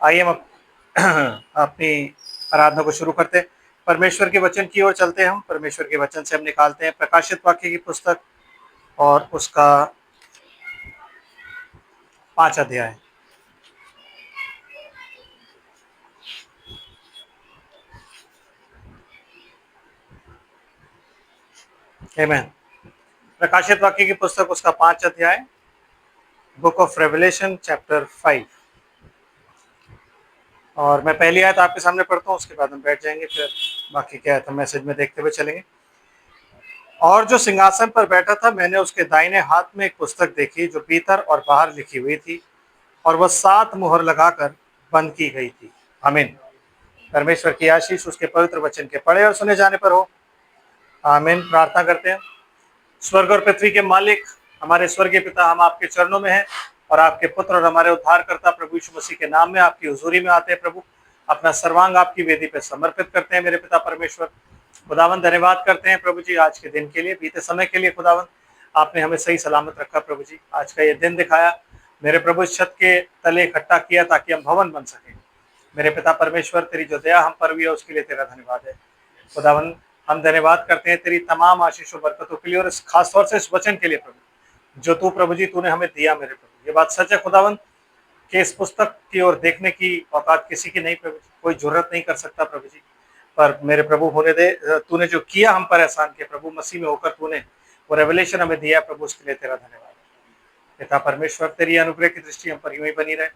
आइए हम अपनी आराधना को शुरू करते हैं। परमेश्वर के वचन की ओर चलते हैं। हम परमेश्वर के वचन से हम निकालते हैं प्रकाशित वाक्य की पुस्तक और उसका 5 अध्याय। आमीन। प्रकाशित वाक्य की पुस्तक उसका 5 अध्याय, बुक ऑफ रेवलेशन चैप्टर 5। और मैं पहली आयत आपके सामने पढ़ता हूँ, उसके बाद हम बैठ जाएंगे, फिर बाकी क्या है तो मैसेज में देखते हुए चलेंगे। और जो सिंहासन पर बैठा था, मैंने उसके दाहिने हाथ में एक पुस्तक देखी जो भीतर और बाहर लिखी हुई थी, और वह 7 मुहर लगाकर बंद की गई थी। आमीन। परमेश्वर की आशीष उसके पवित्र वचन के पढ़े और सुने जाने पर हो। आमीन। प्रार्थना करते हैं। स्वर्ग और पृथ्वी के मालिक, हमारे स्वर्गीय पिता, हम आपके चरणों में हैं और आपके पुत्र और हमारे उद्धारकर्ता प्रभु यीशु मसीह के नाम में आपकी हुजूरी में आते हैं। प्रभु, अपना सर्वांग आपकी वेदी पे समर्पित करते हैं। मेरे पिता परमेश्वर, खुदावंद धन्यवाद करते हैं प्रभु जी आज के दिन के लिए, बीते समय के लिए। खुदावंद, आपने हमें सही सलामत रखा प्रभु जी। आज का ये दिन दिखाया मेरे प्रभु, इस छत के तले इकट्ठा किया ताकि हम भवन बन सकें। मेरे पिता परमेश्वर, तेरी जो दया हम पर हुई है उसके लिए तेरा धन्यवाद है। खुदावंद, हम धन्यवाद करते हैं तेरी तमाम आशीषों बरकतों के लिए, और खास तौर से इस वचन के लिए प्रभु जो तू प्रभु जी तूने हमें दिया। मेरे प्रभु, ये बात सच है खुदावंद कि इस पुस्तक की ओर देखने की औकात किसी की नहीं प्रभु जी, कोई जरूरत नहीं कर सकता प्रभु जी। पर मेरे प्रभु होने दे, तूने जो किया हम पर एहसान किया प्रभु, मसीह में होकर तूने वो रेवलेशन हमें दिया प्रभु, उसके लिए तेरा धन्यवाद है। पिता परमेश्वर, तेरी अनुग्रह की दृष्टि हम पर यूं ही बनी रहे।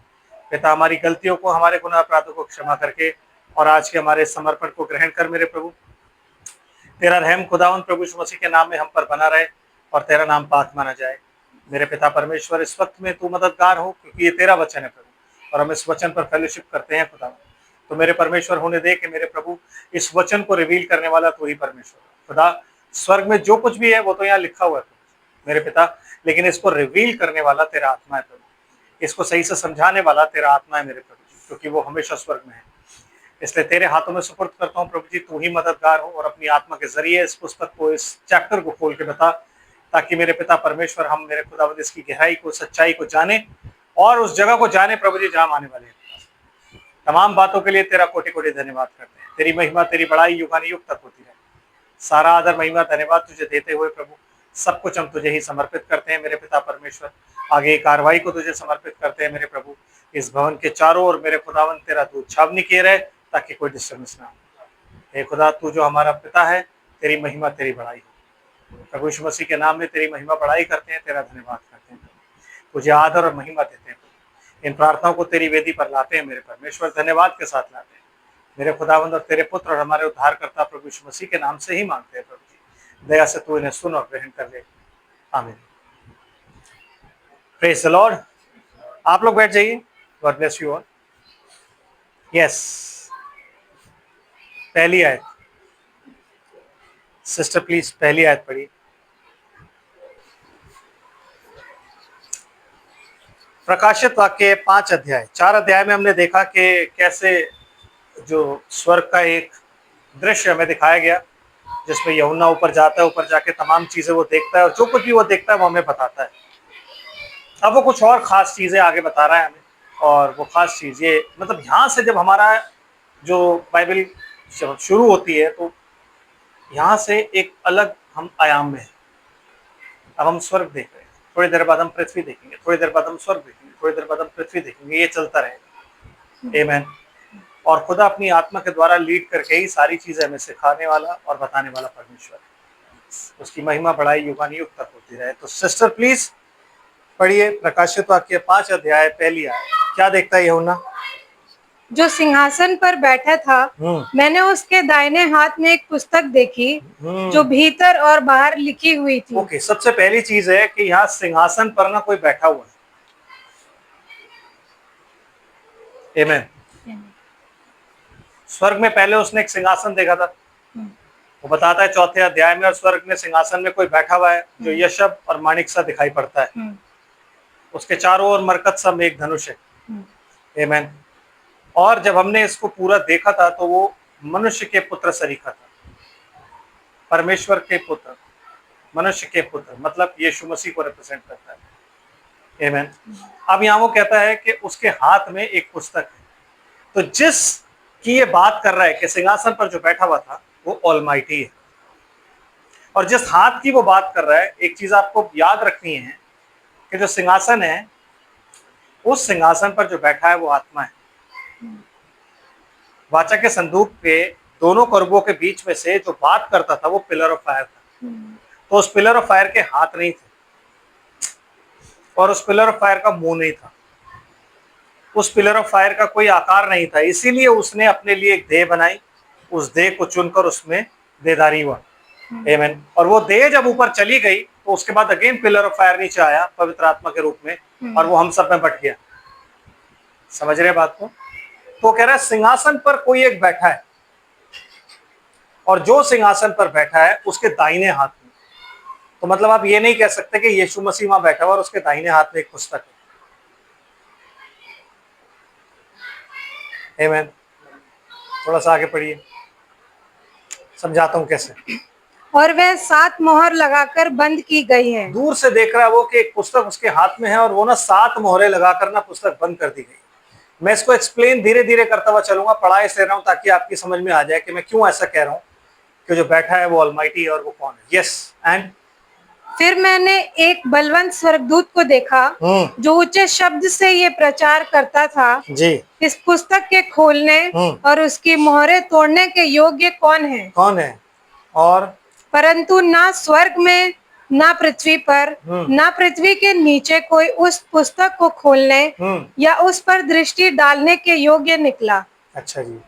पिता, हमारी गलतियों को, हमारे गुनाह अपराधों को क्षमा करके और आज के हमारे समर्पण को ग्रहण कर मेरे प्रभु। तेरा रहम खुदावंद प्रभु यीशु मसीह के नाम में हम पर बना रहे और तेरा नाम पाक माना जाए। मेरे पिता परमेश्वर, इस वक्त में तू मददगार हो, क्योंकि ये तेरा वचन है प्रभु, और हम इस वचन पर फेलोशिप करते हैं खुदावंद। तो मेरे परमेश्वर होने दे कि मेरे प्रभु इस वचन को रिवील करने वाला तू ही परमेश्वर खुदा। स्वर्ग में जो कुछ भी है वो तो यहाँ लिखा हुआ है मेरे पिता, लेकिन इसको रिवील करने वाला तेरा आत्मा है प्रभु, इसको सही से समझाने वाला तेरा आत्मा है मेरे प्रभु, क्योंकि वो हमेशा स्वर्ग में है। इसलिए तेरे हाथों में सुपुर्द करता हूँ प्रभु जी, तू ही मददगार हो और अपनी आत्मा के जरिए इस पुस्तक को, इस चैप्टर को खोल के बता, ताकि मेरे पिता परमेश्वर हम मेरे खुदावंद इसकी गहराई को, सच्चाई को जाने और उस जगह को जाने प्रभु जी जहाँ आने वाले हैं। तमाम बातों के लिए तेरा कोटि कोटि धन्यवाद करते हैं। तेरी महिमा, तेरी बड़ाई युगानुयुग तक होती रहे। सारा आदर, महिमा, धन्यवाद तुझे देते हुए प्रभु सब कुछ हम तुझे ही समर्पित करते हैं मेरे पिता परमेश्वर। आगे कार्रवाई को तुझे समर्पित करते हैं मेरे प्रभु। इस भवन के चारों ओर मेरे खुदावंद तेरा दूध छावनी किए रहे, ताकि कोई डिस्टर्बेंस ना हो। हे खुदा, तू जो हमारा पिता है, तेरी महिमा, तेरी बड़ाई हो। प्रभु यीशु मसीह के नाम में तेरी महिमा बड़ाई करते हैं, तेरा धन्यवाद करते हैं, तुझे आदर और महिमा देते हैं। इन प्रार्थनाओं को तेरी वेदी पर लाते हैं मेरे परमेश्वर, धन्यवाद के साथ लाते हैं मेरे खुदावंद, और तेरे पुत्र और हमारे उद्धारकर्ता प्रभु यीशु मसीह के नाम से ही मांगते हैं प्रभु जी। दया से तू इन्हें सुन और ग्रहण कर ले। आमीन। Praise the Lord. आप लोग बैठ जाइए। God bless you all. Yes, पहली आयत। सिस्टर प्लीज पहली आयत पढ़िए। प्रकाशित वाक्य 5 अध्याय। 4 अध्याय में हमने देखा कि कैसे जो स्वर्ग का एक दृश्य हमें दिखाया गया, जिसमें यूहन्ना ऊपर जाता है, ऊपर जाके तमाम चीजें वो देखता है, और जो कुछ भी वो देखता है वो हमें बताता है। अब वो कुछ और खास चीजें आगे बता रहा है हमें, और वो खास चीज ये, मतलब यहाँ से जब हमारा जो बाइबल शुरू होती है, तो यहाँ से एक अलग हम आयाम में है। अब हम स्वर्ग देख रहे हैं, थोड़ी देर बाद हम पृथ्वी देखेंगे, थोड़ी देर बाद हम स्वर्ग देखेंगे, थोड़ी देर बाद हम पृथ्वी देखेंगे, ये चलता रहेगा। आमीन। और खुदा अपनी आत्मा के द्वारा लीड करके ही सारी चीजें हमें सिखाने वाला और बताने वाला परमेश्वर है। उसकी महिमा बड़ाई युगानुयुग तक होती रहे। तो सिस्टर प्लीज पढ़िए प्रकाशित वाक्य 5 अध्याय पहली आयत। क्या देखता है यूहन्ना? जो सिंहासन पर बैठा था, मैंने उसके दाहिने हाथ में एक पुस्तक देखी जो भीतर और बाहर लिखी हुई थी। ओके, सबसे पहली चीज है कि यहाँ सिंहासन पर ना कोई बैठा हुआ है। आमीन। स्वर्ग में पहले उसने एक सिंहासन देखा था, वो बताता है 4 अध्याय में, और स्वर्ग में सिंहासन में कोई बैठा हुआ है जो यशब और माणिक सा दिखाई पड़ता है। उसके चारों ओर मरकत सा मेघ धनुष है। आमीन। और जब हमने इसको पूरा देखा था तो वो मनुष्य के पुत्र सरीखा था। परमेश्वर के पुत्र, मनुष्य के पुत्र, मतलब यीशु मसीह को रिप्रेजेंट करता है। आमीन। अब यहाँ वो कहता है कि उसके हाथ में एक पुस्तक है। तो जिस की ये बात कर रहा है कि सिंहासन पर जो बैठा हुआ था वो ऑलमाइटी है, और जिस हाथ की वो बात कर रहा है, एक चीज आपको याद रखनी है कि जो सिंहासन है, उस सिंहासन पर जो बैठा है वो आत्मा है। वाचा के संदूक के दोनों करूबों के बीच में से जो बात करता था वो पिलर ऑफ फायर था। तो उस पिलर ऑफ फायर के हाथ नहीं थे, और उस पिलर ऑफ फायर का मुंह नहीं था, उस पिलर ऑफ फायर का कोई आकार नहीं था, इसीलिए उसने अपने लिए एक देह बनाई, उस देह को चुनकर उसमें देहधारी हुआ। आमीन। और वो देह जब ऊपर चली गई तो उसके बाद अगेन पिलर ऑफ फायर नीचे आया पवित्र आत्मा के रूप में, और वो हम सब में बट गया। समझ रहे बात को? तो कह रहा है सिंहासन पर कोई एक बैठा है, और जो सिंहासन पर बैठा है उसके दाहिने हाथ में, तो मतलब आप ये नहीं कह सकते कि यीशु मसीह वहां बैठा हुआ और उसके दाहिने हाथ में एक पुस्तक है। आमीन। थोड़ा सा आगे पढ़िए, समझाता हूं कैसे। और वह 7 मोहर लगाकर बंद की गई है। दूर से देख रहा है वो कि एक पुस्तक उसके हाथ में है, और वो ना 7 मोहरें लगाकर ना पुस्तक बंद कर दी गई। मैं इसको एक्सप्लेन धीरे धीरे करता हुआ चलूंगा, पढ़ा इसलिए रहा हूं ताकि आपकी समझ में आ जाए कि मैं क्यों ऐसा कह रहा हूं कि जो बैठा है वो ऑलमाइटी है और वो कौन है। यस। एंड फिर मैंने एक बलवंत स्वर्गदूत को देखा जो ऊंचे शब्द से ये प्रचार करता था, जी, इस पुस्तक के खोलने और उसकी मोहरें तोड़ने के योग्य कौन है? कौन है? और परंतु ना स्वर्ग में, ना पृथ्वी पर, ना पृथ्वी के नीचे कोई उस पुस्तक को खोलने या उस पर दृष्टि डालने के योग्य निकला। अच्छा जी।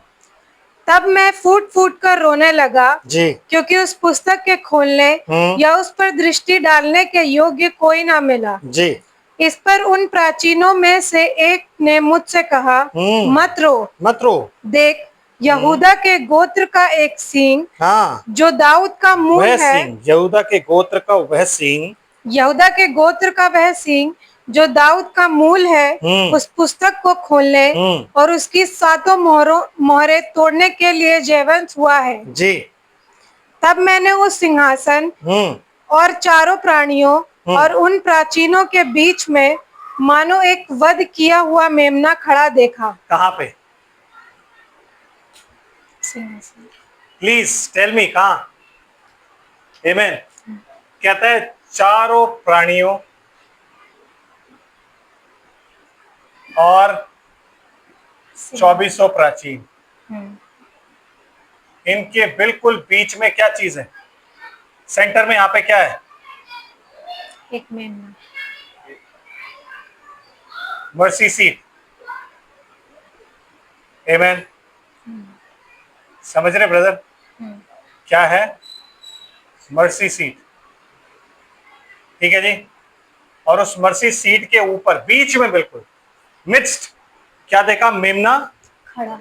तब मैं फूट फूट कर रोने लगा जी, क्योंकि उस पुस्तक के खोलने या उस पर दृष्टि डालने के योग्य कोई ना मिला। जी। इस पर उन प्राचीनों में से एक ने मुझसे कहा, मत रो, मत रो। देख यहूदा के गोत्र का एक सींग, हाँ, जो दाऊद का मूल वह है, सींग, यहूदा के गोत्र का वह सींग, यहूदा के गोत्र का वह सींग जो दाऊद का मूल है, उस पुस्तक को खोलने और उसकी 7 मोहरें तोड़ने के लिए जयवंत हुआ है। जी। तब मैंने उस सिंहासन और चारों प्राणियों और उन प्राचीनों के बीच में मानो एक वध किया हुआ मेमना खड़ा देखा। कहाँ पे? प्लीज टेल मी, कहाँ? आमीन। कहता है चारों प्राणियों और 2400 प्राचीन, इनके बिल्कुल बीच में क्या चीज है? सेंटर में यहाँ पे क्या है? एक मेमना, मर्सी सीट। आमीन। समझ रहे ब्रदर? क्या है? Mercy seat. ठीक है जी। और उस मर्सी सीट के ऊपर बीच में बिल्कुल मिक्स्ड क्या देखा? मेमना खड़ा।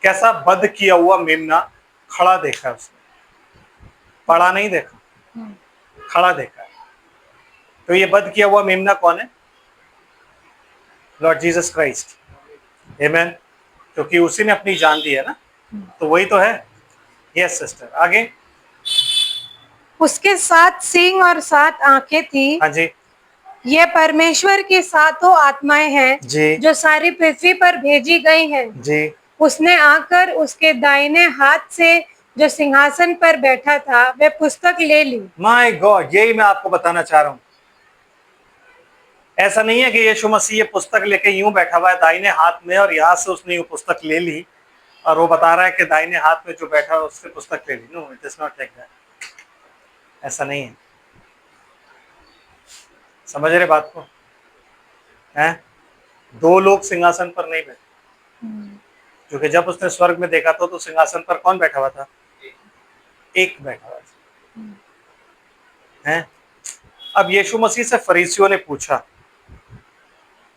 कैसा? बध किया हुआ मेमना खड़ा देखा उसने, पड़ा नहीं देखा, खड़ा देखा। तो ये बध किया हुआ मेमना कौन है? Lord Jesus Christ. आमीन। क्योंकि उसी ने अपनी जान दी है ना, तो वही तो है। यस सिस्टर, आगे। उसके 7 सींग और 7 आंखें थी। हाँ जी। ये परमेश्वर की 7 आत्माएं हैं जी, जो सारी पृथ्वी पर भेजी गई हैं। जी। उसने आकर उसके दाहिने हाथ से जो सिंहासन पर बैठा था वह पुस्तक ले ली। माय गॉड, यही मैं आपको बताना चाह रहा हूं। ऐसा नहीं है कि यीशु मसीह ये पुस्तक लेके यूं बैठा हुआ है दाहिने हाथ में, और यहां से उसने यूं पुस्तक ले ली और वो बता रहा है कि दाहिने हाथ में जो बैठा है उससे पुस्तक ले ली। No, it is not like that. ऐसा नहीं है। समझ रहे बात को? हैं? 2 लोग सिंहासन पर नहीं बैठे, क्योंकि जब उसने स्वर्ग में देखा तो सिंहासन पर कौन बैठा हुआ था? एक बैठा हुआ था। हैं? अब यीशु मसीह से फरीसियों ने पूछा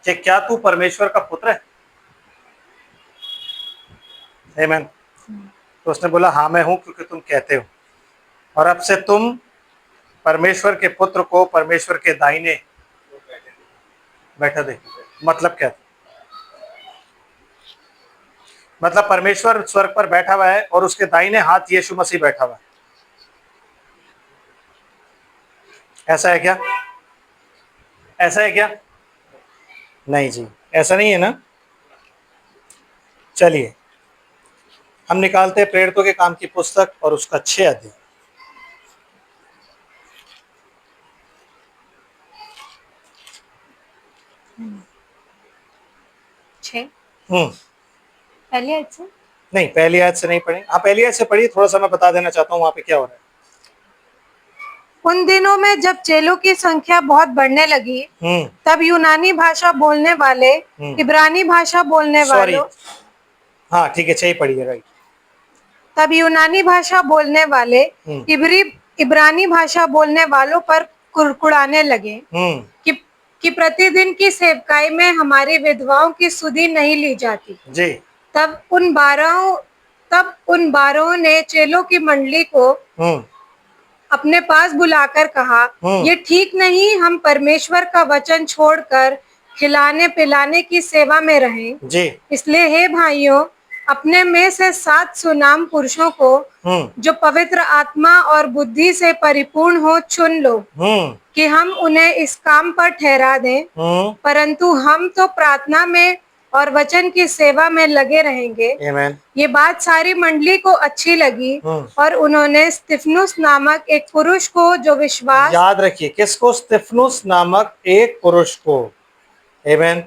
कि क्या तू परमेश्वर का पुत्र है? आमीन। तो उसने बोला हाँ मैं हूं, क्योंकि तुम कहते हो, और अब से तुम परमेश्वर के पुत्र को परमेश्वर के दाहिने बैठा देखो। मतलब क्या? मतलब परमेश्वर स्वर्ग पर बैठा हुआ है और उसके दाहिने हाथ यीशु मसीह बैठा हुआ है। ऐसा है क्या? ऐसा है क्या? नहीं जी, ऐसा नहीं है ना। चलिए हम निकालते हैं प्रेरितों के काम की पुस्तक और उसका 6 अध्याय। पहले आयत से नहीं, पहली आयत से नहीं पढ़े। हाँ, पहली आयत से पढ़िए। थोड़ा सा मैं बता देना चाहता हूँ वहां पे क्या हो रहा है। उन दिनों में जब चेलों की संख्या बहुत बढ़ने लगी, तब यूनानी भाषा बोलने वाले इब्रानी भाषा बोलने सॉरी, वालों हाँ ठीक है, 6 पढ़िए, राइट। तब यूनानी भाषा बोलने वाले इब्रानी भाषा बोलने वालों पर कुड़कुड़ाने लगे कि प्रतिदिन की सेवकाई में हमारी विधवाओं की सुधि नहीं ली जाती जी। तब उन बारहों ने चेलों की मंडली को अपने पास बुलाकर कहा, ये ठीक नहीं हम परमेश्वर का वचन छोड़कर खिलाने पिलाने की सेवा में रहें जी। इसलिए हे भाइयों, अपने में से 7 सुनाम पुरुषों को जो पवित्र आत्मा और बुद्धि से परिपूर्ण हो चुन लो कि हम उन्हें इस काम पर ठहरा दें। परंतु हम तो प्रार्थना में और वचन की सेवा में लगे रहेंगे। आमीन। ये बात सारी मंडली को अच्छी लगी और उन्होंने स्तिफनुस नामक एक पुरुष को जो विश्वास, याद रखिए किसको? स्तिफनुस नामक एक पुरुष को। आमीन।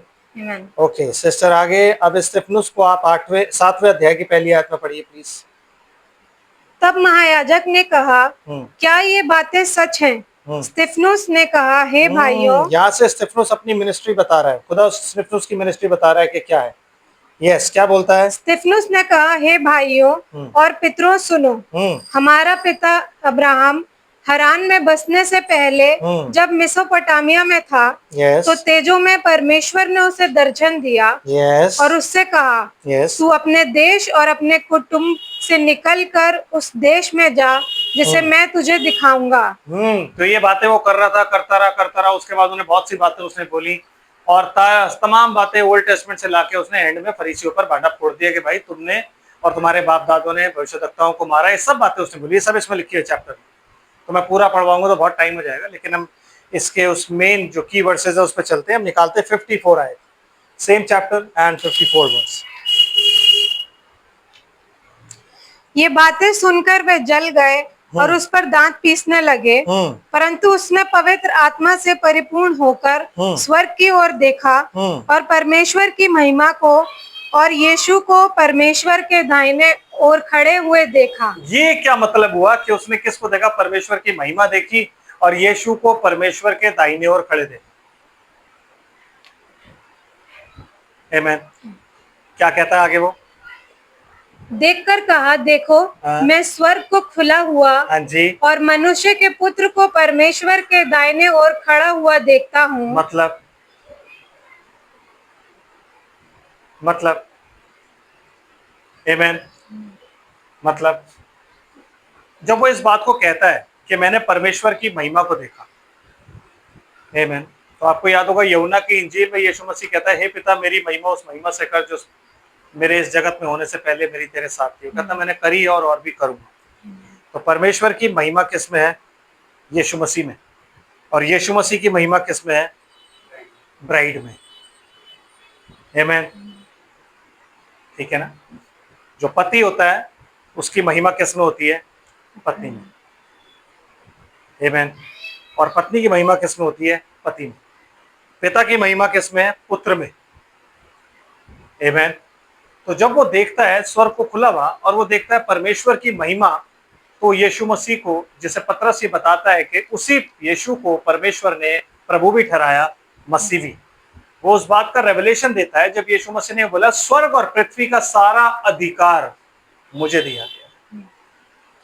ओके सिस्टर, आगे अब स्तिफनुस को आप 7वें अध्याय की पहली आयत में पढ़िए प्लीज। तब महायाजक ने कहा, क्या ये बातें सच हैं? स्तिफनुस ने कहा, हे भाइयों। यहाँ से स्तिफनुस अपनी मिनिस्ट्री बता रहा है, खुदा स्तिफनुस की मिनिस्ट्री बता रहा है कि क्या है। यस, क्या बोलता है? स्तिफनुस ने कहा, हे भाइयों और पितरों सुनो, हमारा पिता अब्राहम हरान में बसने से पहले जब मेसोपोटामिया में था, तो तेजो में परमेश्वर ने उसे दर्शन दिया और उससे कहा, तू अपने देश और अपने कुटुंब से निकलकर उस देश में जा जिसे मैं तुझे दिखाऊंगा। तो ये बातें वो कर रहा था, करता रहा। उसके बाद उन्हें बहुत सी बातें उसने बोली और तमाम बातें ओल्ड टेस्टमेंट से लाके उसने एंड में फरीसियों पर भाटा फोड़ दिया कि भाई तुमने और तुम्हारे बाप दादों ने भविष्यद्वक्ताओं को मारा। ये सब बातें उसने बोली, ये सब इसमें लिखी है चैप्टर में। तो मैं पूरा पढ़वाऊंगा तो बहुत टाइम हो जाएगा, लेकिन हम इसके उस मेन जो की वर्सेस है उस पर चलते हैं। हम निकालते हैं 54 आयत, सेम चैप्टर एंड 54 वर्स। ये बातें सुनकर वे जल गए और उस पर दांत पीसने लगे। परंतु उसने पवित्र आत्मा से परिपूर्ण होकर स्वर्ग की ओर देखा और परमेश्वर की महिमा को और यीशु को परमेश्वर के दाहिने ओर खड़े हुए देखा। ये क्या मतलब हुआ कि उसने किसको देखा? परमेश्वर की महिमा देखी और यीशु को परमेश्वर के दाहिने ओर खड़े देखा। आमीन। क्या कहता है आगे वो? देखकर कहा, देखो मैं स्वर्ग को खुला हुआ और मनुष्य के पुत्र को परमेश्वर के दाहिने ओर खड़ा हुआ देखता हूँ। मतलब आमीन। मतलब जब वो इस बात को कहता है कि मैंने परमेश्वर की महिमा को देखा, आमीन, तो आपको याद होगा यूहन्ना की इंजील में यीशु मसीह कहता है, हे पिता मेरी महिमा उस महिमा से कर जो मेरे इस जगत में होने से पहले मेरी तेरे साथ थी। कहता मैंने करी और भी करूंगा। तो परमेश्वर की महिमा किस में है? यीशु मसीह में। और यीशु मसीह की महिमा किस में है? ब्राइड में। आमीन। ठीक है ना? जो पति होता है उसकी महिमा किस में होती है? पत्नी में। आमीन। और पत्नी की महिमा किस में होती है? पति में। पिता की महिमा किस में है? पुत्र में। आमीन। तो जब वो देखता है स्वर्ग को खुला हुआ और वो देखता है परमेश्वर की महिमा, तो यीशु मसीह को, जिसे पतरस ये बताता है कि उसी यीशु को परमेश्वर ने प्रभु भी ठहराया, मसीह भी, वो उस बात का रेवलेशन देता है जब यीशु मसीह ने बोला स्वर्ग और पृथ्वी का सारा अधिकार मुझे दिया गया।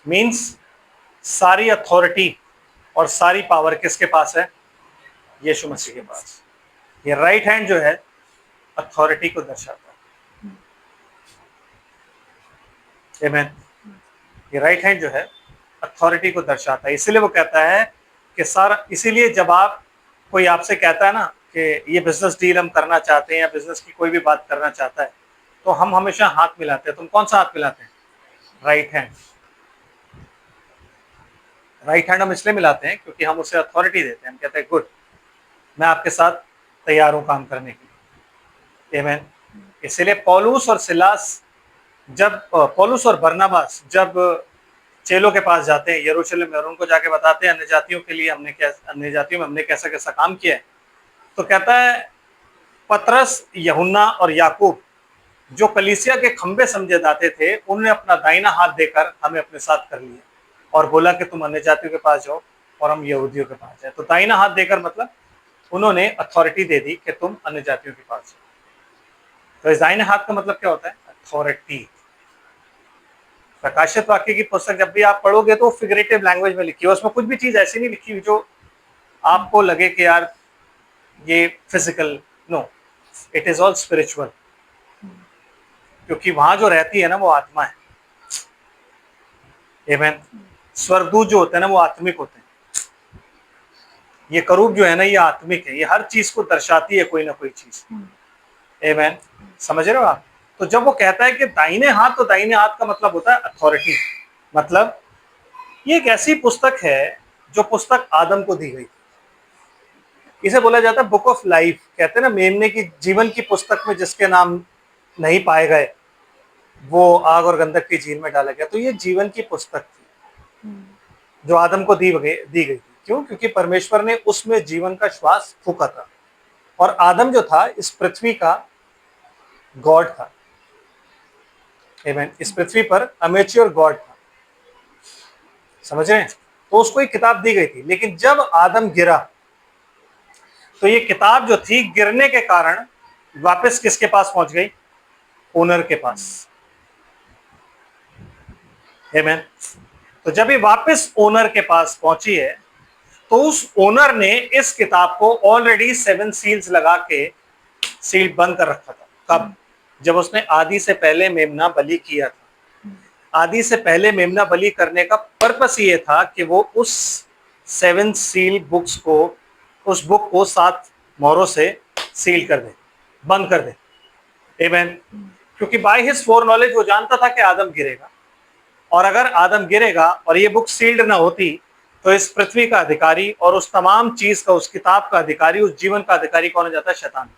मीन्स सारी अथॉरिटी और सारी पावर किसके पास है? यीशु मसीह के पास। ये राइट हैंड जो है अथॉरिटी को दर्शाता है। आमीन। ये राइट हैंड जो है अथॉरिटी को दर्शाता है। इसीलिए वो कहता है कि सारा, इसीलिए जब आप कोई आपसे कहता है ना कि ये बिजनेस डील हम करना चाहते हैं या बिजनेस की कोई भी बात करना चाहता है, तो हम हमेशा हाथ मिलाते हैं। तुम कौन सा हाथ मिलाते हैं? Right hand. राइट हैंड हम इसलिए मिलाते हैं क्योंकि हम उसे अथॉरिटी देते हैं। हम कहते हैं गुड, मैं आपके साथ तैयार हूं काम करने के लिए। आमीन। इसलिए पौलुस और बरनबास जब चेलों के पास जाते हैं यरूशलेम में और उनको जाके बताते हैं अन्य जातियों में हमने कैसा कैसा काम किया है, तो कहता है पतरस, यूहन्ना और याकूब जो कलीसिया के खंबे समझे जाते थे, उन्होंने अपना दाहिना हाथ देकर हमें अपने साथ कर लिया और बोला कि तुम अन्य जातियों के पास जाओ और हम यहूदियों के पास जाए। तो दाहिना हाथ देकर मतलब उन्होंने अथॉरिटी दे दी कि तुम अन्य जातियों के पास जाओ। तो इस दाहिने हाथ का मतलब क्या होता है? अथॉरिटी। प्रकाशित वाक्य की पुस्तक जब भी आप पढ़ोगे तो फिगरेटिव लैंग्वेज में लिखी है, उसमें कुछ भी चीज ऐसी नहीं लिखी हुई जो आपको लगे कि यार ये physical, no, it is all spiritual, क्योंकि वहां जो रहती है ना वो आत्मा है। आमीन। स्वर्गदूत जो होते हैं ना वो आत्मिक होते हैं, ये करूब जो है ना ये आत्मिक है, ये हर चीज को दर्शाती है कोई ना कोई चीज। आमीन। समझ रहे हो आप? तो जब वो कहता है कि दाहिने हाथ, तो दाहिने हाथ का मतलब होता है अथॉरिटी। मतलब ये एक ऐसी पुस्तक है जो पुस्तक आदम को दी गई, इसे बोला जाता है बुक ऑफ लाइफ। कहते हैं ना मेमने की जीवन की पुस्तक में जिसके नाम नहीं पाए गए वो आग और गंधक की झील में डाला गया। तो ये जीवन की पुस्तक थी जो आदम को दी गई थी। क्यों? क्योंकि परमेश्वर ने उसमें जीवन का श्वास फूका था और आदम जो था इस पृथ्वी का गॉड था। आमीन। इस पृथ्वी पर अमेच्योर गॉड था, समझ रहे हैं? तो उसको एक किताब दी गई थी, लेकिन जब आदम गिरा तो ये किताब जो थी गिरने के कारण वापस किसके पास पहुंच गई? ओनर के पास। आमीन। तो जब ये वापस ओनर के पास पहुंची है तो उस ओनर ने इस किताब को ऑलरेडी 7 सील्स लगा के सील बंद कर रखा था। कब? जब उसने आदि से पहले मेमना बलि किया था। आदि से पहले मेमना बलि करने का पर्पस ये था कि वो उस 7 सील बुक्स को, उस बुक को 7 मोहरों से सील कर दे, बंद कर दे। आमीन। क्योंकि बाय हिज फोर नॉलेज वो जानता था कि आदम गिरेगा, और अगर आदम गिरेगा और ये बुक सील्ड ना होती तो इस पृथ्वी का अधिकारी और उस तमाम चीज का, उस किताब का अधिकारी, उस जीवन का अधिकारी कौन हो जाता है? शैतान।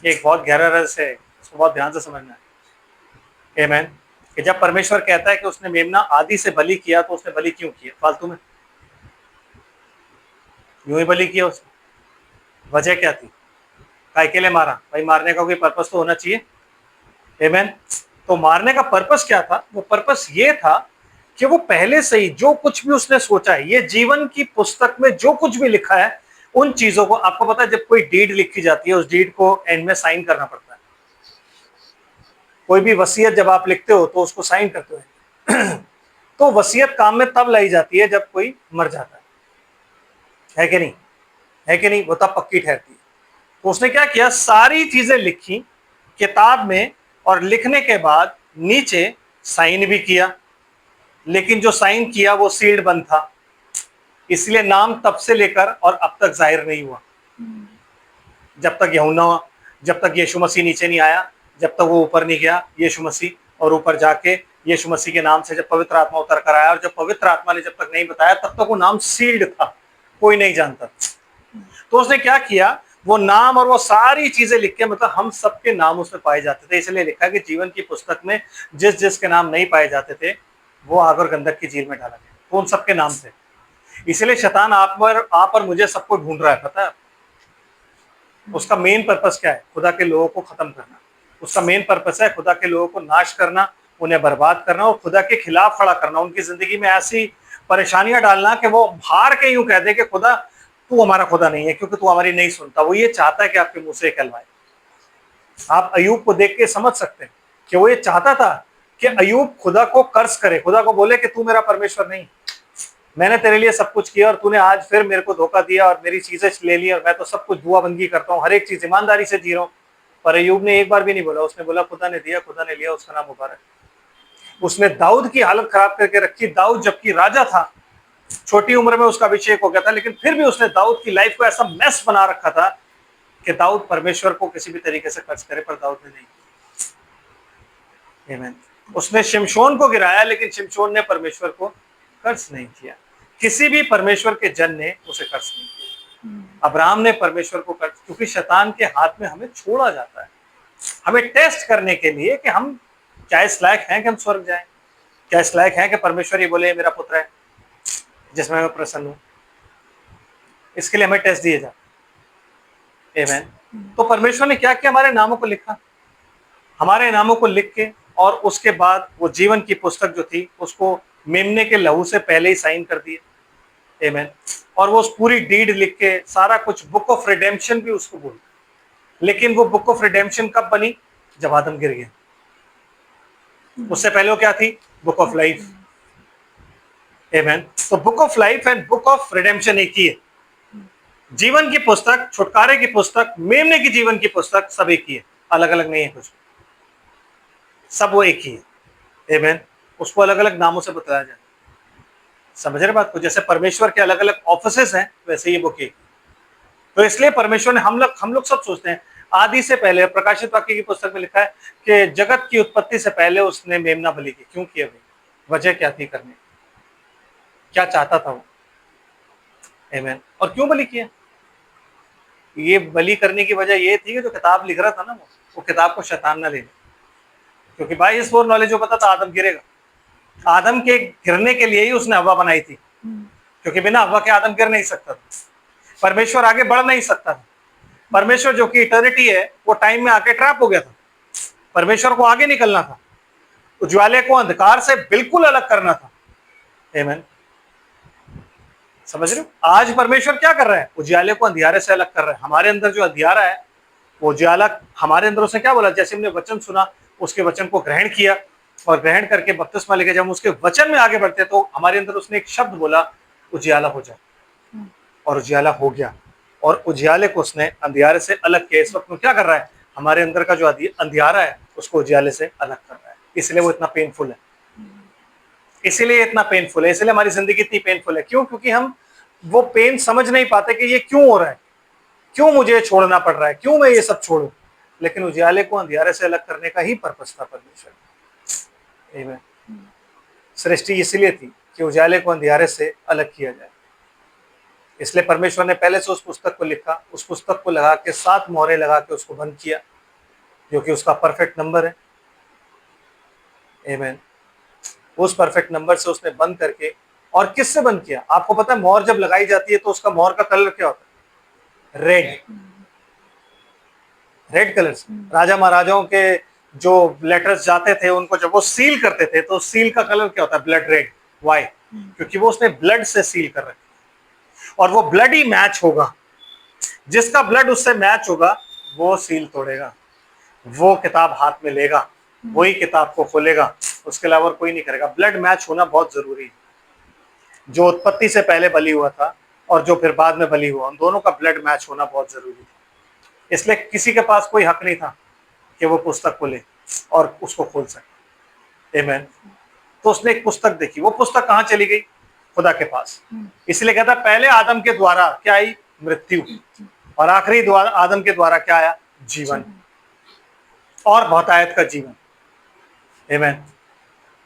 एक बहुत गहरा रहस्य है, इसको बहुत ध्यान से समझना है। आमीन। कि जब परमेश्वर कहता है कि उसने मेमना आदि से बलि किया, तो उसने बलि क्यों किया? फालतू में यूं ही बलि किया उसने? वजह क्या थी? काय के लिए मारा? भाई मारने का कोई पर्पस तो होना चाहिए। आमीन। तो मारने का पर्पस क्या था? वो पर्पस ये था कि वो पहले से ही जो कुछ भी उसने सोचा है, ये जीवन की पुस्तक में जो कुछ भी लिखा है, उन चीजों को, आपको पता है जब कोई डीड लिखी जाती है उस डीड को एंड में साइन करना पड़ता है। कोई भी वसीयत जब आप लिखते हो तो उसको साइन करते हो। तो वसीयत काम में तब लाई जाती है जब कोई मर जाता है कि नहीं? है कि नहीं? वो तब पक्की ठहरती है। तो उसने क्या किया? सारी चीजें लिखी किताब में, और लिखने के बाद नीचे साइन भी किया, लेकिन जो साइन किया वो सील्ड बंद था, इसलिए नाम तब से लेकर और अब तक जाहिर नहीं हुआ। जब तक यूहन्ना, जब तक यीशु मसीह नीचे नहीं आया, जब तक वो ऊपर नहीं गया यीशु मसीह, और ऊपर जाके यीशु मसीह के नाम से जब पवित्र आत्मा उतर कर आया, और जब पवित्र आत्मा ने जब तक नहीं बताया तब तक वो नाम सील्ड था, कोई नहीं जानता। तो उसने क्या किया? वो नाम और वो सारी चीजें लिख के, मतलब हम सबके नाम उसमें पाए जाते थे, इसलिए लिखा कि जीवन की पुस्तक में जिस जिसके नाम नहीं पाए जाते थे वो आग और गंधक की झील में डाला गया। तो उन सबके नाम थे। इसलिए शैतान आप और मुझे सबको ढूंढ रहा है, पता है? उसका मेन पर्पस क्या है? खुदा के लोगों को खत्म करना। उसका मेन पर्पस है खुदा के लोगों को नाश करना, उन्हें बर्बाद करना और खुदा के खिलाफ खड़ा करना, उनकी जिंदगी में ऐसी परेशानियां डालना कि वो हार के यूं कह दे कि खुदा तू हमारा खुदा नहीं है, क्योंकि तू हमारी नहीं सुनता। वो ये चाहता है कि आपके मुंह से कहलवाए। आप अयूब को देख के समझ सकते हैं कि वो ये चाहता था कि अयूब खुदा को कर्ज करे, खुदा को बोले कि तू मेरा परमेश्वर नहीं, मैंने तेरे लिए सब कुछ किया और तूने आज फिर मेरे को धोखा दिया और मेरी चीजें ले ली, और मैं तो सब कुछ दुआबंदी करता हूँ, हर एक चीज ईमानदारी से जी रहा हूँ। पर अयूब ने एक बार भी नहीं बोला, उसने बोला खुदा ने दिया, खुदा ने लिया, उसका नाम मुबारक। उसने दाऊद की हालत खराब करके रखी। दाऊद जबकि राजा था, छोटी उम्र में उसका अभिषेक हो गया था, लेकिन फिर भी उसने दाऊद की लाइफ को ऐसा मैस बना रखा था कि दाऊद परमेश्वर को किसी भी तरीके से कर्ज करे, पर दाऊद ने नहीं। आमीन। उसने शिमशोन को गिराया, लेकिन शिमशोन ने परमेश्वर को कर्ज नहीं किया। किसी भी परमेश्वर के जन ने उसे कर्ज नहीं किया। अब्राहम ने परमेश्वर को कर, क्योंकि शैतान के हाथ में हमें छोड़ा जाता है, हमें टेस्ट करने के लिए कि हम क्या इस लायक हैं कि हम स्वर्ग जाएं, क्या इस लायक हैं कि परमेश्वर ही बोले मेरा पुत्र है जिसमें मैं प्रसन्न हूं। इसके लिए हमें टेस्ट दिए जाते। आमीन। तो परमेश्वर ने क्या किया, हमारे नामों को लिखा, हमारे नामों को लिख के, और उसके बाद वो जीवन की पुस्तक जो थी उसको मेमने के लहू से पहले ही साइन कर दिए। आमीन। और वो उस पूरी डीड लिख के सारा कुछ, बुक ऑफ रिडेम्पशन भी उसको बोल, लेकिन वो बुक ऑफ रिडेम्पशन कब बनी, जब आदम गिर गया। उससे पहले वो क्या थी, बुक ऑफ लाइफ। आमीन। तो book of life and book of redemption एक ही है। जीवन की पुस्तक, छुटकारे की पुस्तक, मेमने की जीवन की पुस्तक, सब एक ही है, अलग अलग नहीं है कुछ, सब वो एक ही है। आमीन। उसको अलग अलग नामों से बताया जाए, समझ रहे बात को। जैसे परमेश्वर के अलग अलग ऑफिसेस हैं, वैसे ये बुक एक। तो इसलिए परमेश्वर ने, हम लोग सब सोचते हैं आदि से पहले, प्रकाशित वाक्य की पुस्तक में लिखा है कि जगत की उत्पत्ति से पहले उसने मेमना बलि की। क्यों किया भाई, वजह क्या थी करने, क्या चाहता था वो। आमीन। और क्यों बलि किया, ये बलि करने की वजह ये थी कि जो किताब लिख रहा था ना, वो किताब को शैतान ना ले ले, क्योंकि बाई इस फोर नॉलेज जो पता था आदम गिरेगा। आदम के गिरने के लिए ही उसने हवा बनाई थी, क्योंकि बिना हवा के आदम गिर नहीं सकता था, परमेश्वर आगे बढ़ नहीं सकता था। परमेश्वर जो कि इटर्निटी है, वो टाइम में आके ट्रैप हो गया था। परमेश्वर को आगे निकलना था, उज्ज्वले को अंधकार से बिल्कुल अलग करना था। आमीन। समझ रहे हो, आज परमेश्वर क्या कर रहा है, उज्याले को अंधियारे से अलग कर रहा है। हमारे अंदर जो अंधियारा है, वो उज्याला हमारे अंदर, उसने क्या बोला, जैसे हमने वचन सुना, उसके वचन को ग्रहण किया, और ग्रहण करके बपतिस्मा लेके जब हम उसके वचन में आगे बढ़ते, तो हमारे अंदर उसने एक शब्द बोला, उजियाला हो जाए, और उजियाला हो गया, और उजियाले को उसने अंधियारे से अलग किया। इस वक्त में क्या कर रहा है, हमारे अंदर का जो अंधियारा है उसको उजियाले से अलग कर रहा है। इसलिए वो इतना पेनफुल है, इसीलिए इतना पेनफुल है, इसलिए हमारी जिंदगी इतनी पेनफुल है। क्यों, क्योंकि हम वो पेन समझ नहीं पाते कि ये क्यों हो रहा है, क्यों मुझे छोड़ना पड़ रहा है, क्यों मैं ये सब छोड़ूं। लेकिन उजियाले को अंधियारे से अलग करने का ही पर्पस था परमेश्वर। सृष्टि इसलिए थी कि उजाले को अंधियारे से अलग किया जाए। इसलिए परमेश्वर ने पहले से उस पुस्तक को लिखा, उस पुस्तक को लगा के 7 मोहरें लगा के उसको बंद किया, जो कि उसका परफेक्ट नंबर है। आमीन। उस परफेक्ट नंबर से उसने बंद करके, और किससे बंद किया, आपको पता है, मोहर जब लगाई जाती है तो उसका मोहर का कलर क्या होता है, रेड, रेड कलर से। राजा महाराजाओं के जो लेटर्स जाते थे उनको जब वो सील करते थे, तो सील का कलर क्या होता है, ब्लड रेड। वाई, क्योंकि वो उसने ब्लड से सील कर रखी, और वो ब्लड ही मैच होगा, जिसका ब्लड उससे मैच होगा वो सील तोड़ेगा, वो किताब हाथ में लेगा, वही किताब को खोलेगा, उसके अलावा कोई नहीं करेगा। ब्लड मैच होना बहुत जरूरी है। जो उत्पत्ति से पहले बलि हुआ था और जो फिर बाद में बलि हुआ, उन दोनों का ब्लड मैच होना बहुत जरूरी था। इसलिए किसी के पास कोई हक नहीं था कि वो पुस्तक खोले और उसको खोल सके। आमीन। तो उसने एक पुस्तक देखी, वो पुस्तक कहाँ चली गई, खुदा के पास। इसलिए कहता पहले आदम के द्वारा क्या आई, मृत्यु, और आखिरी आदम के द्वारा क्या आया, जीवन, और बहुतायत का जीवन। आमीन।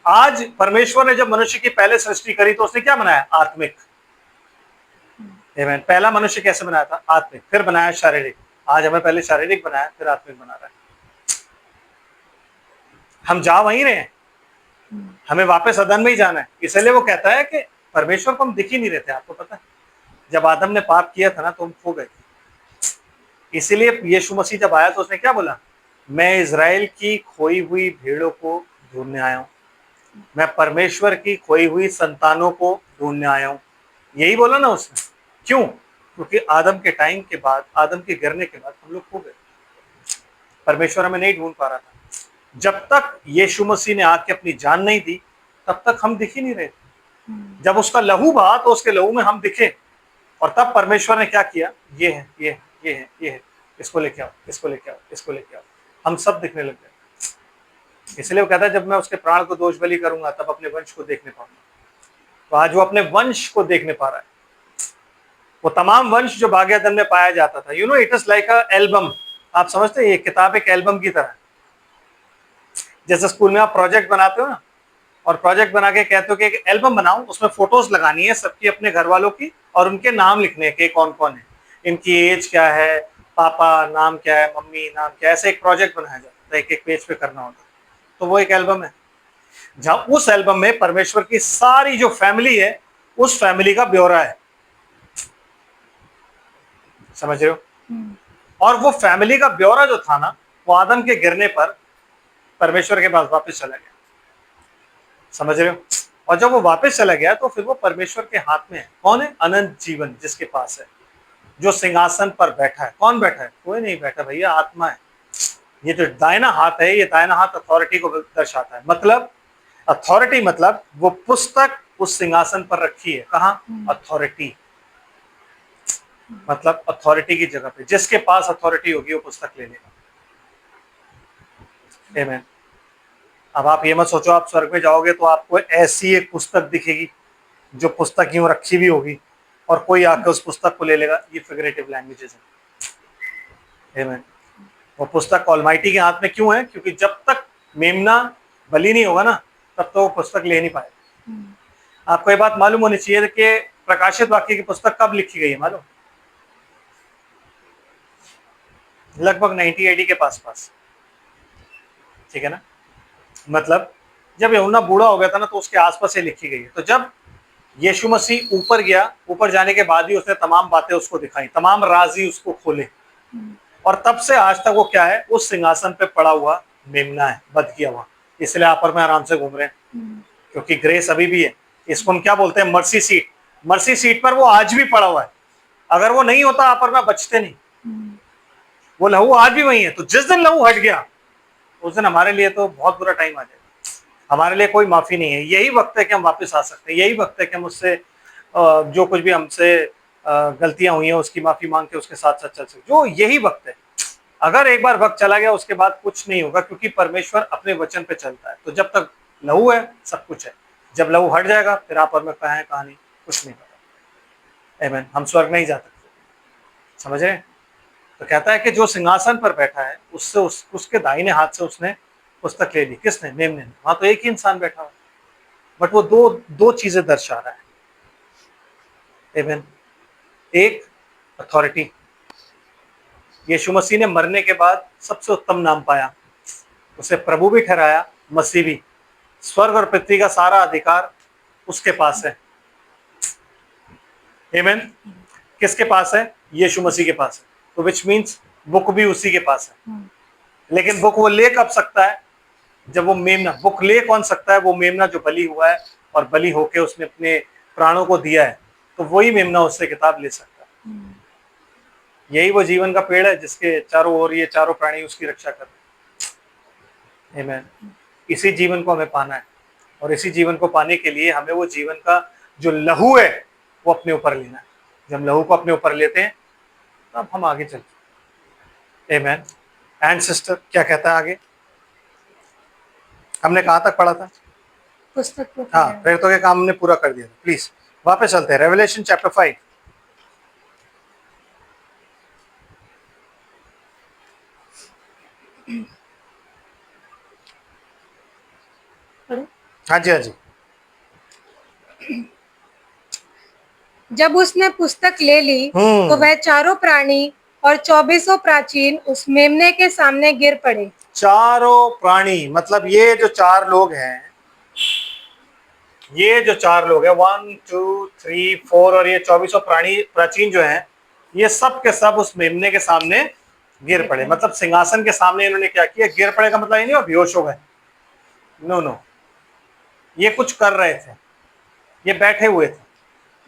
आज परमेश्वर ने जब मनुष्य की पहले सृष्टि करी तो उसने क्या बनाया, आत्मिक। आमीन। पहला मनुष्य कैसे बनाया था, आत्मिक, फिर बनाया शारीरिक। आज हमें पहले शारीरिक बनाया, फिर आत्मिक बना रहा है। हम जा वहीं रहे हैं, हमें वापस अदन में ही जाना है। इसलिए वो कहता है कि परमेश्वर को हम दिख ही नहीं रहे थे। आपको पता है, जब आदम ने पाप किया था ना, तो हम खो गए थे। इसीलिए यीशु मसीह जब आया तो उसने क्या बोला, मैं इजराइल की खोई हुई भेड़ों को ढूंढने आया हूं, मैं परमेश्वर की खोई हुई संतानों को ढूंढने आया हूं। यही बोला ना उसने। क्यों, क्योंकि आदम के टाइम के बाद, आदम के गिरने के बाद हम लोग खो गए, परमेश्वर हमें नहीं ढूंढ पा रहा था। जब तक यीशु मसीह ने आके अपनी जान नहीं दी, तब तक हम दिख ही नहीं रहे थे। जब उसका लहू बहा तो उसके लहू में हम दिखे, और तब परमेश्वर ने क्या किया, ये है, ये है, ये है, ये है, इसको लेके आओ, इसको लेके आओ, इसको लेके आओ, हम सब दिखने लग गए। इसलिए वो कहता है जब मैं उसके प्राण को दोष बलि करूंगा तब अपने वंश को देखने पाऊंगा। तो आज वो अपने वंश को देखने पा रहा है, वो तमाम वंश जो भाग्य अदन में पाया जाता था। You know, it is like a album. आप समझते हैं, ये किताब एक एल्बम की तरह। जैसे स्कूल में आप प्रोजेक्ट बनाते हो ना, और प्रोजेक्ट बना के कहते हो कि एक एल्बम बनाओ, उसमें फोटोज लगानी है सबकी, अपने घर वालों की, और उनके नाम लिखने के कौन कौन है। इनकी एज क्या है, पापा नाम क्या है, मम्मी नाम क्या है, ऐसे एक प्रोजेक्ट बनाया जाता है, एक एक पेज पे करना होता है। तो वो एक एल्बम है, जहां उस एल्बम में परमेश्वर की सारी जो फैमिली है उस फैमिली का ब्यौरा है। समझ रहे हो? और वो फैमिली का ब्यौरा जो था ना, वो आदम के गिरने पर परमेश्वर के पास वापस चला गया। समझ रहे हो? और जब वो वापस चला गया तो फिर वो परमेश्वर के हाथ में है। कौन है? अनंत जीवन जिसके पास है, जो सिंहासन पर बैठा है। कौन बैठा है? कोई नहीं बैठा भैया, आत्मा है। ये जो दाहिना हाथ है, ये दाहिना हाथ अथॉरिटी को दर्शाता है। मतलब अथॉरिटी, मतलब वो पुस्तक उस सिंहासन पर रखी है। कहाँ? अथॉरिटी, मतलब अथॉरिटी की जगह पे। जिसके पास अथॉरिटी होगी वो पुस्तक ले लेगा। आमीन। अब आप ये मत सोचो आप स्वर्ग में जाओगे तो आपको ऐसी एक पुस्तक दिखेगी जो पुस्तक यूं रखी भी होगी और कोई आकर उस पुस्तक को ले लेगा। ये फिगरेटिव लैंग्वेजेस है। आमीन। वो पुस्तक ऑलमाइटी के हाथ में क्यों है? क्योंकि जब तक मेमना बलि नहीं होगा ना, तब तो वो पुस्तक ले नहीं पाएगा। आपको ये बात मालूम होनी चाहिए कि प्रकाशित वाक्य की पुस्तक कब लिखी गई है मालूम? लगभग 90 AD के पास। ठीक है ना? मतलब जब यूहन्ना बूढ़ा हो गया था ना, तो उसके आसपास से लिखी गई है। तो जब यीशु मसीह ऊपर गया, ऊपर जाने के बाद ही उसने तमाम बातें उसको दिखाई, तमाम राज ही उसको खोले। और तब से आज तक वो क्या है? उस सिंहासन पे पड़ा हुआ मेमना है, बद किया हुआ। इसलिए आप और मैं आराम से घूम रहे हैं, क्योंकि ग्रेस अभी भी है। इसको हम क्या बोलते हैं? Mercy seat. मर्सी सीट पर वो आज भी पड़ा हुआ है। अगर वो नहीं होता, आप और मैं बचते नहीं। वो लहू आज भी वही है। तो जिस दिन लहू हट गया, उस दिन हमारे लिए तो बहुत बुरा टाइम आ जाएगा। हमारे लिए कोई माफी नहीं है। यही वक्त है कि हम वापस आ सकते हैं। यही वक्त है कि हम उससे जो कुछ भी हमसे गलतियां हुई हैं उसकी माफी मांग के उसके साथ साथ चल सकते। जो यही वक्त है। अगर एक बार वक्त चला गया उसके बाद कुछ नहीं होगा, क्योंकि परमेश्वर अपने वचन पे चलता है। तो जब तक लहू है सब कुछ है। जब लहू हट जाएगा फिर आप और मैं कहाँ है कहाँ नहीं, कुछ नहीं पता। आमीन। हम स्वर्ग नहीं जा सकते। समझ रहे? तो कहता है कि जो सिंहासन पर बैठा है उससे उसके दाहिने हाथ से उसने पुस्तक ले ली। किसने? मेमने ने। वहां तो एक ही इंसान बैठा हुआ, बट वो दो चीजें दर्शा रहा है। आमीन। एक, अथॉरिटी। यीशु मसीह ने मरने के बाद सबसे उत्तम नाम पाया, उसे प्रभु भी ठहराया, मसीह भी। स्वर्ग और पृथ्वी का सारा अधिकार उसके पास है। आमीन। किसके पास है? यीशु मसीह के पास है। तो विच मीन्स बुक भी उसी के पास है। लेकिन बुक वो ले कब सकता है? जब वो मेमना, बुक ले कौन सकता है? वो मेमना जो बलि हुआ है और बलि होके उसने अपने प्राणों को दिया है, तो वही मेमना उससे किताब ले सकता है। यही वो जीवन का पेड़ है जिसके चारों ओर ये चारों प्राणी उसकी रक्षा कर रहे हैं। आमीन। इसी जीवन को हमें पाना है, और इसी जीवन को पाने के लिए हमें वो जीवन का जो लहू है वो अपने ऊपर लेना है। जब हम लहू को अपने ऊपर लेते हैं तब हम आगे चलते हैं। आमीन। एंड सिस्टर क्या कहता है आगे? हमने कहाँ तक पढ़ा था? पुस्तक को हाँ, प्रेरितों के काम हमने पूरा कर दिया था। प्लीज वापस चलते हैं रेवलेशन चैप्टर 5। हाँ जी, हाँ जी। जब उसने पुस्तक ले ली तो वह चारों प्राणी और 24 प्राचीन उस मेमने के सामने गिर पड़े। चारों प्राणी मतलब ये जो चार लोग हैं, ये जो चार लोग हैं 1 2 3 4 और ये 24 प्राणी प्राचीन जो हैं, ये सब के सब उस मेमने के सामने गिर पड़े। मतलब सिंहासन के सामने इन्होंने क्या किया? गिर पड़े का मतलब ये नहीं हो बेहोश हो गए। नो, ये कुछ कर रहे थे, ये बैठे हुए थे।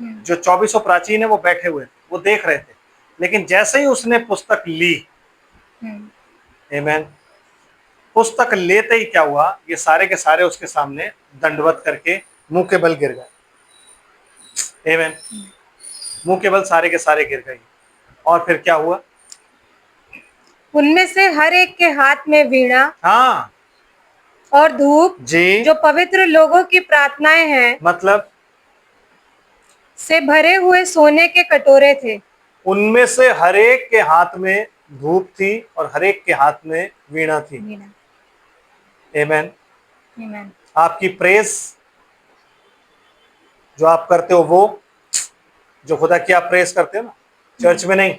जो 24 प्राचीन है वो बैठे हुए थे, वो देख रहे थे। लेकिन जैसे ही उसने पुस्तक ली, आमीन, पुस्तक लेते ही क्या हुआ? ये सारे के सारे उसके सामने दंडवत करके मुंह के बल गिर गए। आमीन। मुंह के बल सारे के सारे गिर गए। और फिर क्या हुआ? उनमें से हर एक के हाथ में वीणा हाँ और धूप जी, जो पवित्र लोगों की प्रार्थनाएं हैं मतलब से भरे हुए सोने के कटोरे थे। उनमें से हर एक के हाथ में धूप थी और हर एक के हाथ में वीणा थी। आमीन। आमीन। आपकी प्रेस जो आप करते हो, वो जो खुदा की आप प्रेस करते हो ना, चर्च में नहीं,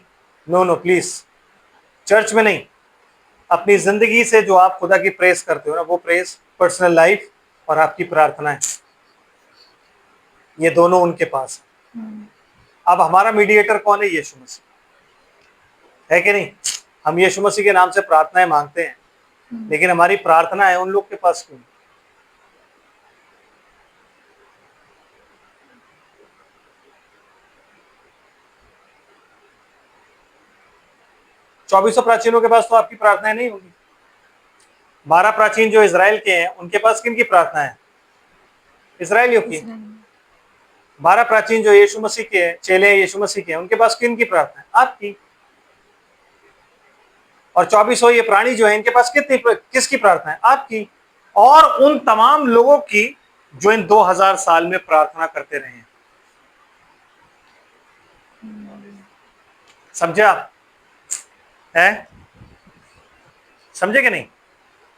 नो नो प्लीज, चर्च में नहीं। अपनी जिंदगी से जो आप खुदा की प्रेस करते हो ना, वो प्रेस पर्सनल लाइफ और आपकी प्रार्थनाएं, ये दोनों उनके पास है। अब हमारा मीडिएटर कौन है? यीशु मसीह, है कि नहीं? हम यीशु मसीह के नाम से प्रार्थनाएं मांगते हैं, लेकिन हमारी प्रार्थना है उन लोग के पास क्यों? चौबीसों प्राचीनों के पास तो आपकी प्रार्थनाएं नहीं होंगी। 12 प्राचीन जो इजराइल के हैं, उनके पास किन की प्रार्थना है? इजराइलियों की। 12 प्राचीन जो यीशु मसीह के चेले हैं, यीशु मसीह के, उनके पास किन की प्रार्थना है? आपकी। और 24 ये प्राणी जो है, इनके पास किसकी प्रार्थना है? आपकी। और उन तमाम लोगों की जो इन 2000 साल में प्रार्थना करते रहे हैं। समझे आप? है? समझे कि नहीं?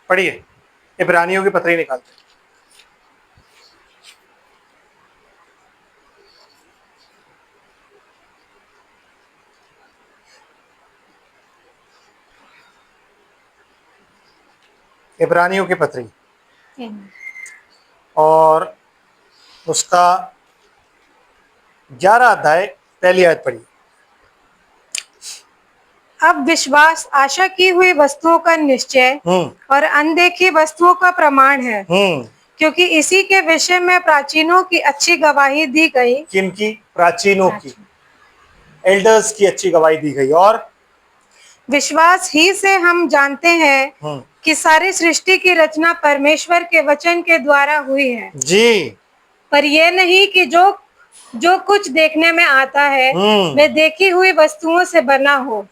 पढ़िए, इब्रानियों की पत्री निकालते हैं। इब्रानियों की पत्री और उसका 11 अध्याय पहली आयत पढ़िए। अब विश्वास आशा की हुई वस्तुओं का निश्चय और अनदेखी वस्तुओं का प्रमाण है, क्योंकि इसी के विषय में प्राचीनों की अच्छी गवाही दी गई। किनकी? प्राचीनों की, एल्डर्स की अच्छी गवाही दी गई। और विश्वास ही से हम जानते हैं कि सारी सृष्टि की रचना परमेश्वर के वचन के द्वारा हुई है जी। पर यह नहीं कि जो कुछ देखने में आता है वह देखी हुई वस्तुओं से बना हो।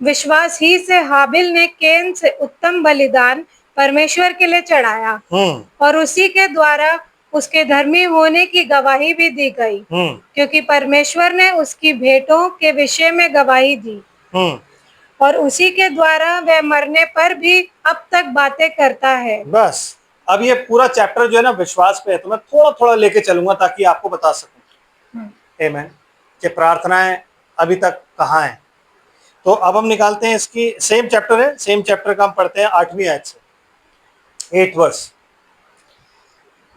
विश्वास ही से हाबिल ने केन से उत्तम बलिदान परमेश्वर के लिए चढ़ाया और उसी के द्वारा उसके धर्मी होने की गवाही भी दी गई, क्योंकि परमेश्वर ने उसकी भेंटों के विषय में गवाही दी और उसी के द्वारा वह मरने पर भी अब तक बातें करता है। बस अब ये पूरा चैप्टर जो है ना विश्वास पे है, तो मैं थोड़ा थोड़ा लेके चलूंगा ताकि आपको बता सकूं आमीन कि प्रार्थनाएं अभी तक कहाँ हैं। तो अब हम निकालते हैं, इसकी सेम चैप्टर है, सेम चैप्टर का हम पढ़ते हैं 8वीं आयत से 8 वर्स।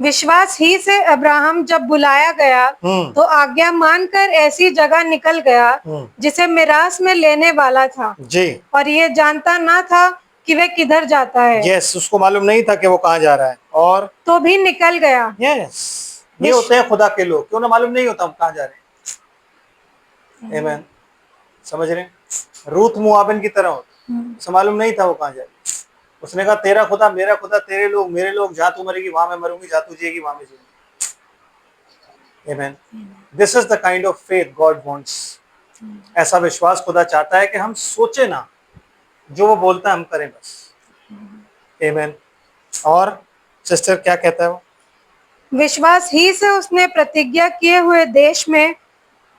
विश्वास ही से अब्राहम जब बुलाया गया तो आज्ञा मानकर ऐसी जगह निकल गया जिसे मिरास में लेने वाला था जी, और ये जानता ना था कि वह किधर जाता है। यस, उसको मालूम नहीं था कि वो कहाँ जा रहा है, और तो भी निकल गया। यस, ये होते हैं खुदा के लोग, क्यों ना मालूम नहीं होता हम कहाँ जा रहे हैं। आमीन, समझ रहे हैं? रूथ मुआबिन की तरह होता, उसे मालूम नहीं था वो कहाँ जा रही। उसने कहा तेरा खुदा मेरा खुदा, तेरे लोग मेरे लोग, जहाँ तू मरेगी वहां मैं मरूंगी, जहाँ तू जिएगी वहां मैं जिएगी। आमीन, this is the kind of faith God wants. ऐसा विश्वास खुदा चाहता है कि हम सोचे ना, जो वो बोलता है हम करें बस। आमीन। और सिस्टर क्या कहता है वो? विश्वास ही से उसने प्रतिज्ञा किए हुए देश में,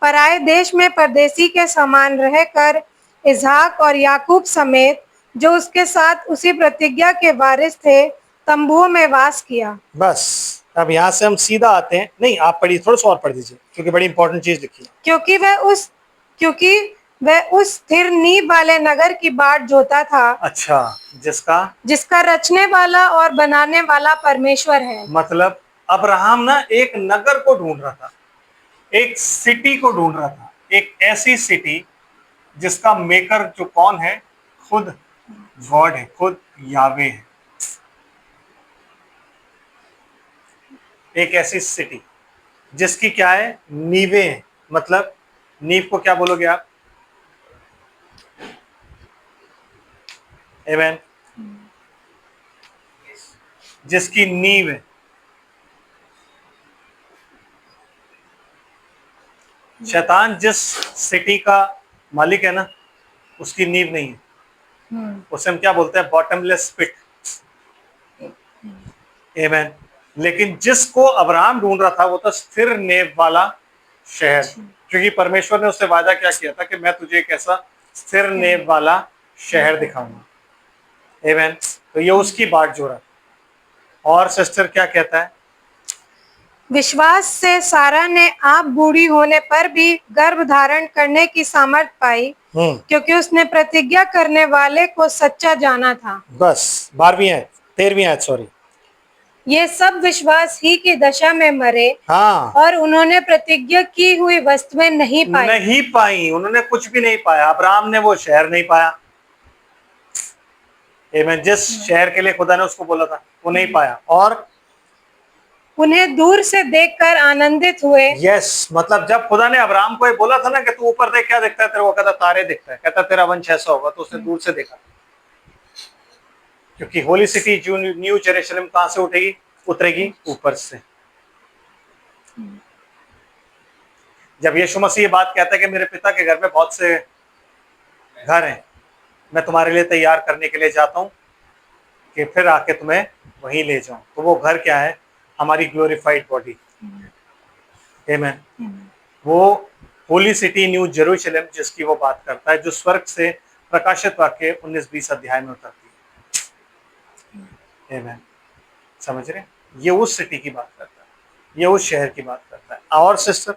पराये देश में परदेसी के समान रहकर इसहाक और याकूब समेत जो उसके साथ उसी प्रतिज्ञा के वारिस थे तंबुओं में वास किया। बस अब यहाँ से हम सीधा आते हैं, नहीं आप पढ़िए, थोड़ा सा और पढ़ दीजिए क्योंकि बड़ी इंपॉर्टेंट चीज लिखी है। क्योंकि वह उस स्थिर नींव वाले नगर की बाट जोता था। अच्छा, जिसका रचने वाला और बनाने वाला परमेश्वर है। मतलब अब्राहम ना एक नगर को ढूंढ रहा था, एक सिटी को ढूंढ रहा था, एक ऐसी सिटी जिसका मेकर जो कौन है? खुद गॉड है, खुद यावे है। एक ऐसी सिटी जिसकी क्या है? नींवें हैं। मतलब नींव को क्या बोलोगे आप? आमीन, जिसकी नींव है। शैतान जिस सिटी का मालिक है ना, उसकी नींव नहीं है, उसे हम क्या बोलते हैं? बॉटमलेस पिट। आमीन। लेकिन जिसको अब्राहम ढूंढ रहा था वो तो स्थिर नींव वाला शहर, क्योंकि परमेश्वर ने उससे वादा क्या किया था कि मैं तुझे एक ऐसा स्थिर नींव वाला शहर दिखाऊंगा। आमीन। तो ये उसकी बाट जो रहा। और सिस्टर क्या कहता है? विश्वास से सारा ने आप बूढ़ी होने पर भी गर्भ धारण करने की सामर्थ पाई, क्योंकि उसने प्रतिज्ञा करने वाले को सच्चा जाना था। बस 12वीं आयत 13वीं आयत सॉरी। ये सब विश्वास ही की दशा में मरे, हाँ, और उन्होंने प्रतिज्ञा की हुई वस्तुएं नहीं पाई। उन्होंने कुछ भी नहीं पाया। अब्राहम ने वो शहर नहीं पाया। आमीन। जिस शहर के लिए खुदा ने उसको बोला था वो नहीं पाया, और उन्हें दूर से देखकर आनंदित हुए। यस, मतलब जब खुदा ने अब्राहम को ये बोला था ना कि तू ऊपर देख, क्या दिखता है तेरे को? कहता तारे दिखता है। कहता तेरा वंश ऐसा होगा। तो उसने दूर से देखा, क्योंकि होली सिटी जो न्यू जेरूशलेम कहां से उठेगी? उतरेगी ऊपर से। जब यीशु मसीह ये बात कहता है कि मेरे पिता के घर में बहुत से घर हैं, मैं तुम्हारे लिए तैयार करने के लिए जाता हूं कि फिर आके तुम्हें वहीं ले जाऊं, तो वो घर क्या है? हमारी ग्लोरीफाइड बॉडी। आमीन। वो होली सिटी न्यू जेरूशलेम जिसकी वो बात करता है, जो स्वर्ग से प्रकाशित वाक्य 19-20 अध्याय में उतरती है। आमीन। समझ रहे? ये उस सिटी की बात करता है, ये उस शहर की बात करता है। और सिस्टर,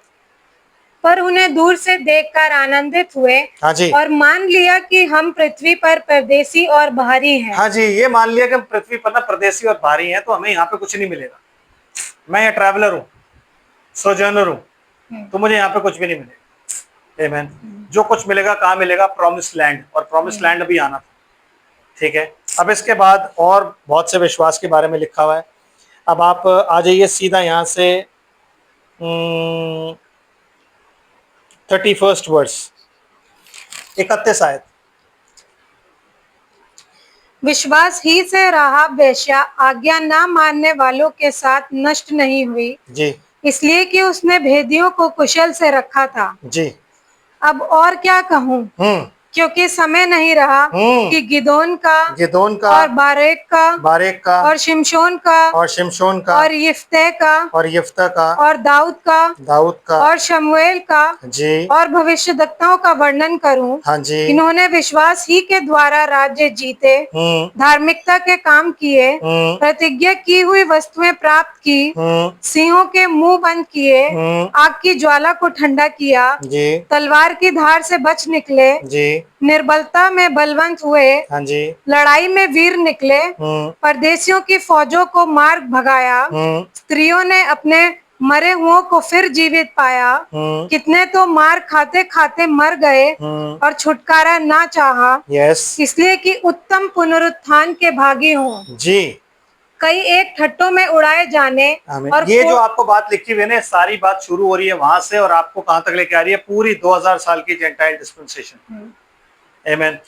पर उन्हें दूर से देखकर आनंदित हुए। हाँ जी। और मान लिया कि हम पृथ्वी पर परदेसी और बाहरी हैं। हाँ जी, ये मान लिया कि हम पृथ्वी पर ना परदेसी और बाहरी हैं, तो हमें यहाँ पे कुछ नहीं मिलेगा। मैं यहाँ ट्रैवलर हूँ, सोजर्नर हूँ, तो मुझे यहाँ पे कुछ भी नहीं मिलेगा। आमीन। जो कुछ मिलेगा कहाँ मिलेगा? Promise land. और प्रॉमिस लैंड अभी आना था। ठीक है। अब इसके बाद और बहुत से विश्वास के बारे में लिखा हुआ है। अब आप आ जाइए सीधा यहाँ से 31st वर्स, 31 आयत। विश्वास ही से राहाब वेश्या आज्ञा न मानने वालों के साथ नष्ट नहीं हुई जी, इसलिए कि उसने भेदियों को कुशल से रखा था। जी। अब और क्या कहूँ, क्योंकि समय नहीं रहा कि गिदोन का और बारेक का और शिमशोन का और यिफ्तह का और दाऊद का और शमूएल का जी, और भविष्यद्वक्ताओं का वर्णन करूं। हाँ जी। इन्होंने विश्वास ही के द्वारा राज्य जीते, धार्मिकता के काम किए, प्रतिज्ञा की हुई वस्तुएं प्राप्त की, सिंहों के मुंह बंद किए, आग की ज्वाला को ठंडा किया, तलवार की धार से बच निकले, निर्बलता में बलवंत हुए, हाँ जी, लड़ाई में वीर निकले, परदेशियों की फौजों को मार भगाया, स्त्रियों ने अपने मरे हुओं को फिर जीवित पाया, कितने तो मार खाते खाते मर गए और छुटकारा ना चाहा, इसलिए कि उत्तम पुनरुत्थान के भागी हों। जी। कई एक ठट्टों में उड़ाए जाने। और ये जो आपको बात लिखी हुई है, सारी बात शुरू हो रही है वहां से और आपको कहां तक लेके आ रही है? पूरी 2000 साल की जेंटाइल डिस्पेंसेशन। आमीन।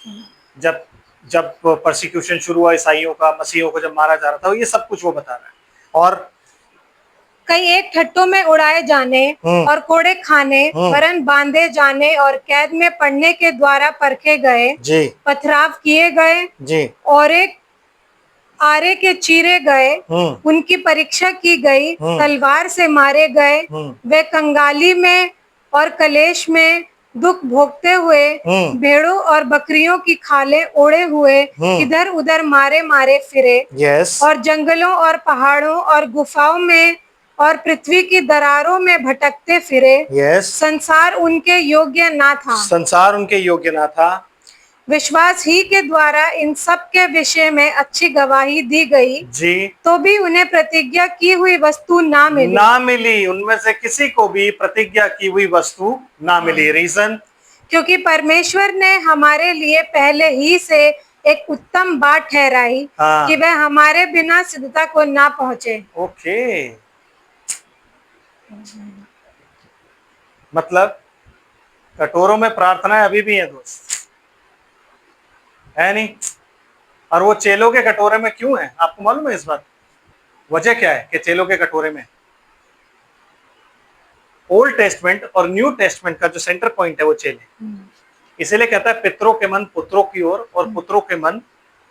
जब परसिक्यूशन शुरू हुआ ईसाइयों का, मसीहियों को जब मारा जा रहा था, ये सब कुछ वो बता रहा है। और कई एक ठट्टों में उड़ाए जाने और कोड़े खाने, वरन बांधे जाने और कैद में पड़ने के द्वारा परखे गए, पथराव किए गए और एक आरे के चीरे गए, उनकी परीक्षा की गई, तलवार से मारे गए, वे कंगाली में और कलेश में दुख भोगते हुए, भेड़ों और बकरियों की खालें ओढ़े हुए इधर उधर मारे मारे फिरे, और जंगलों और पहाड़ों और गुफाओं में और पृथ्वी की दरारों में भटकते फिरे। संसार उनके योग्य ना था। विश्वास ही के द्वारा इन सब के विषय में अच्छी गवाही दी गई जी, तो भी उन्हें प्रतिज्ञा की हुई वस्तु ना मिली। उनमें से किसी को भी प्रतिज्ञा की हुई वस्तु ना मिली। रीजन? क्योंकि परमेश्वर ने हमारे लिए पहले ही से एक उत्तम बात ठहराई कि वह हमारे बिना सिद्धता को ना पहुंचे। ओके, मतलब कटोरों में प्रार्थनाएं अभी भी हैं दोस्त, है नहीं? और वो चेलों के कटोरे में क्यों है? आपको मालूम है इस बात? वजह क्या है कि चेलों के कटोरे में? ओल्ड टेस्टमेंट और न्यू टेस्टमेंट का जो सेंटर पॉइंट है वो चेले। इसीलिए कहता है पितरों के मन पुत्रों की ओर और पुत्रों के मन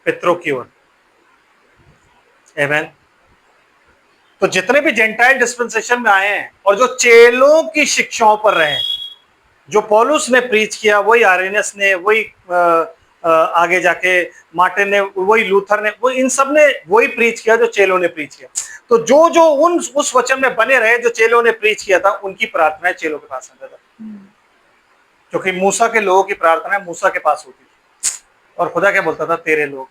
पितरों की ओर। आमीन। तो जितने भी जेंटाइल डिस्पेंसेशन में आए हैं और जो चेलों की शिक्षाओं पर रहे, जो पौलुस ने प्रीच किया, वही आरेनियस ने, वही आगे जाके मार्टिन ने, वही लूथर ने, वो इन सब ने वही प्रीच किया जो चेलों ने प्रीच किया। तो जो जो उस वचन में बने रहे जो चेलों ने प्रीच किया था, उनकी प्रार्थनाएं चेलों के पास आता था, क्योंकि मूसा के लोगों की प्रार्थना मूसा के पास होती थी और खुदा क्या बोलता था, तेरे लोग।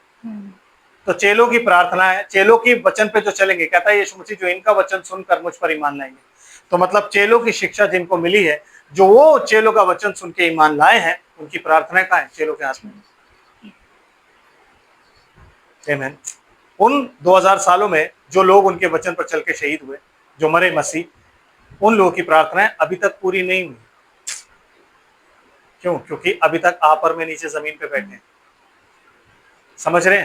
तो चेलों की प्रार्थना है, चेलों की वचन पे जो चलेंगे, कहता है यीशु मसीह, जो इनका वचन सुनकर मुझ पर ईमान लाएंगे। तो मतलब चेलों की शिक्षा जिनको मिली है, जो वो चेलों का वचन सुन के ईमान लाए हैं, उनकी प्रार्थना कहाँ है? चेलों के हाथ में। आमीन। उन 2000 सालों में जो लोग उनके वचन पर चल के शहीद हुए, जो मरे मसीह, उन लोगों की प्रार्थनाएं अभी तक पूरी नहीं हुई। क्यों? क्योंकि अभी तक आप और मैं नीचे जमीन पे बैठे हैं। समझ रहे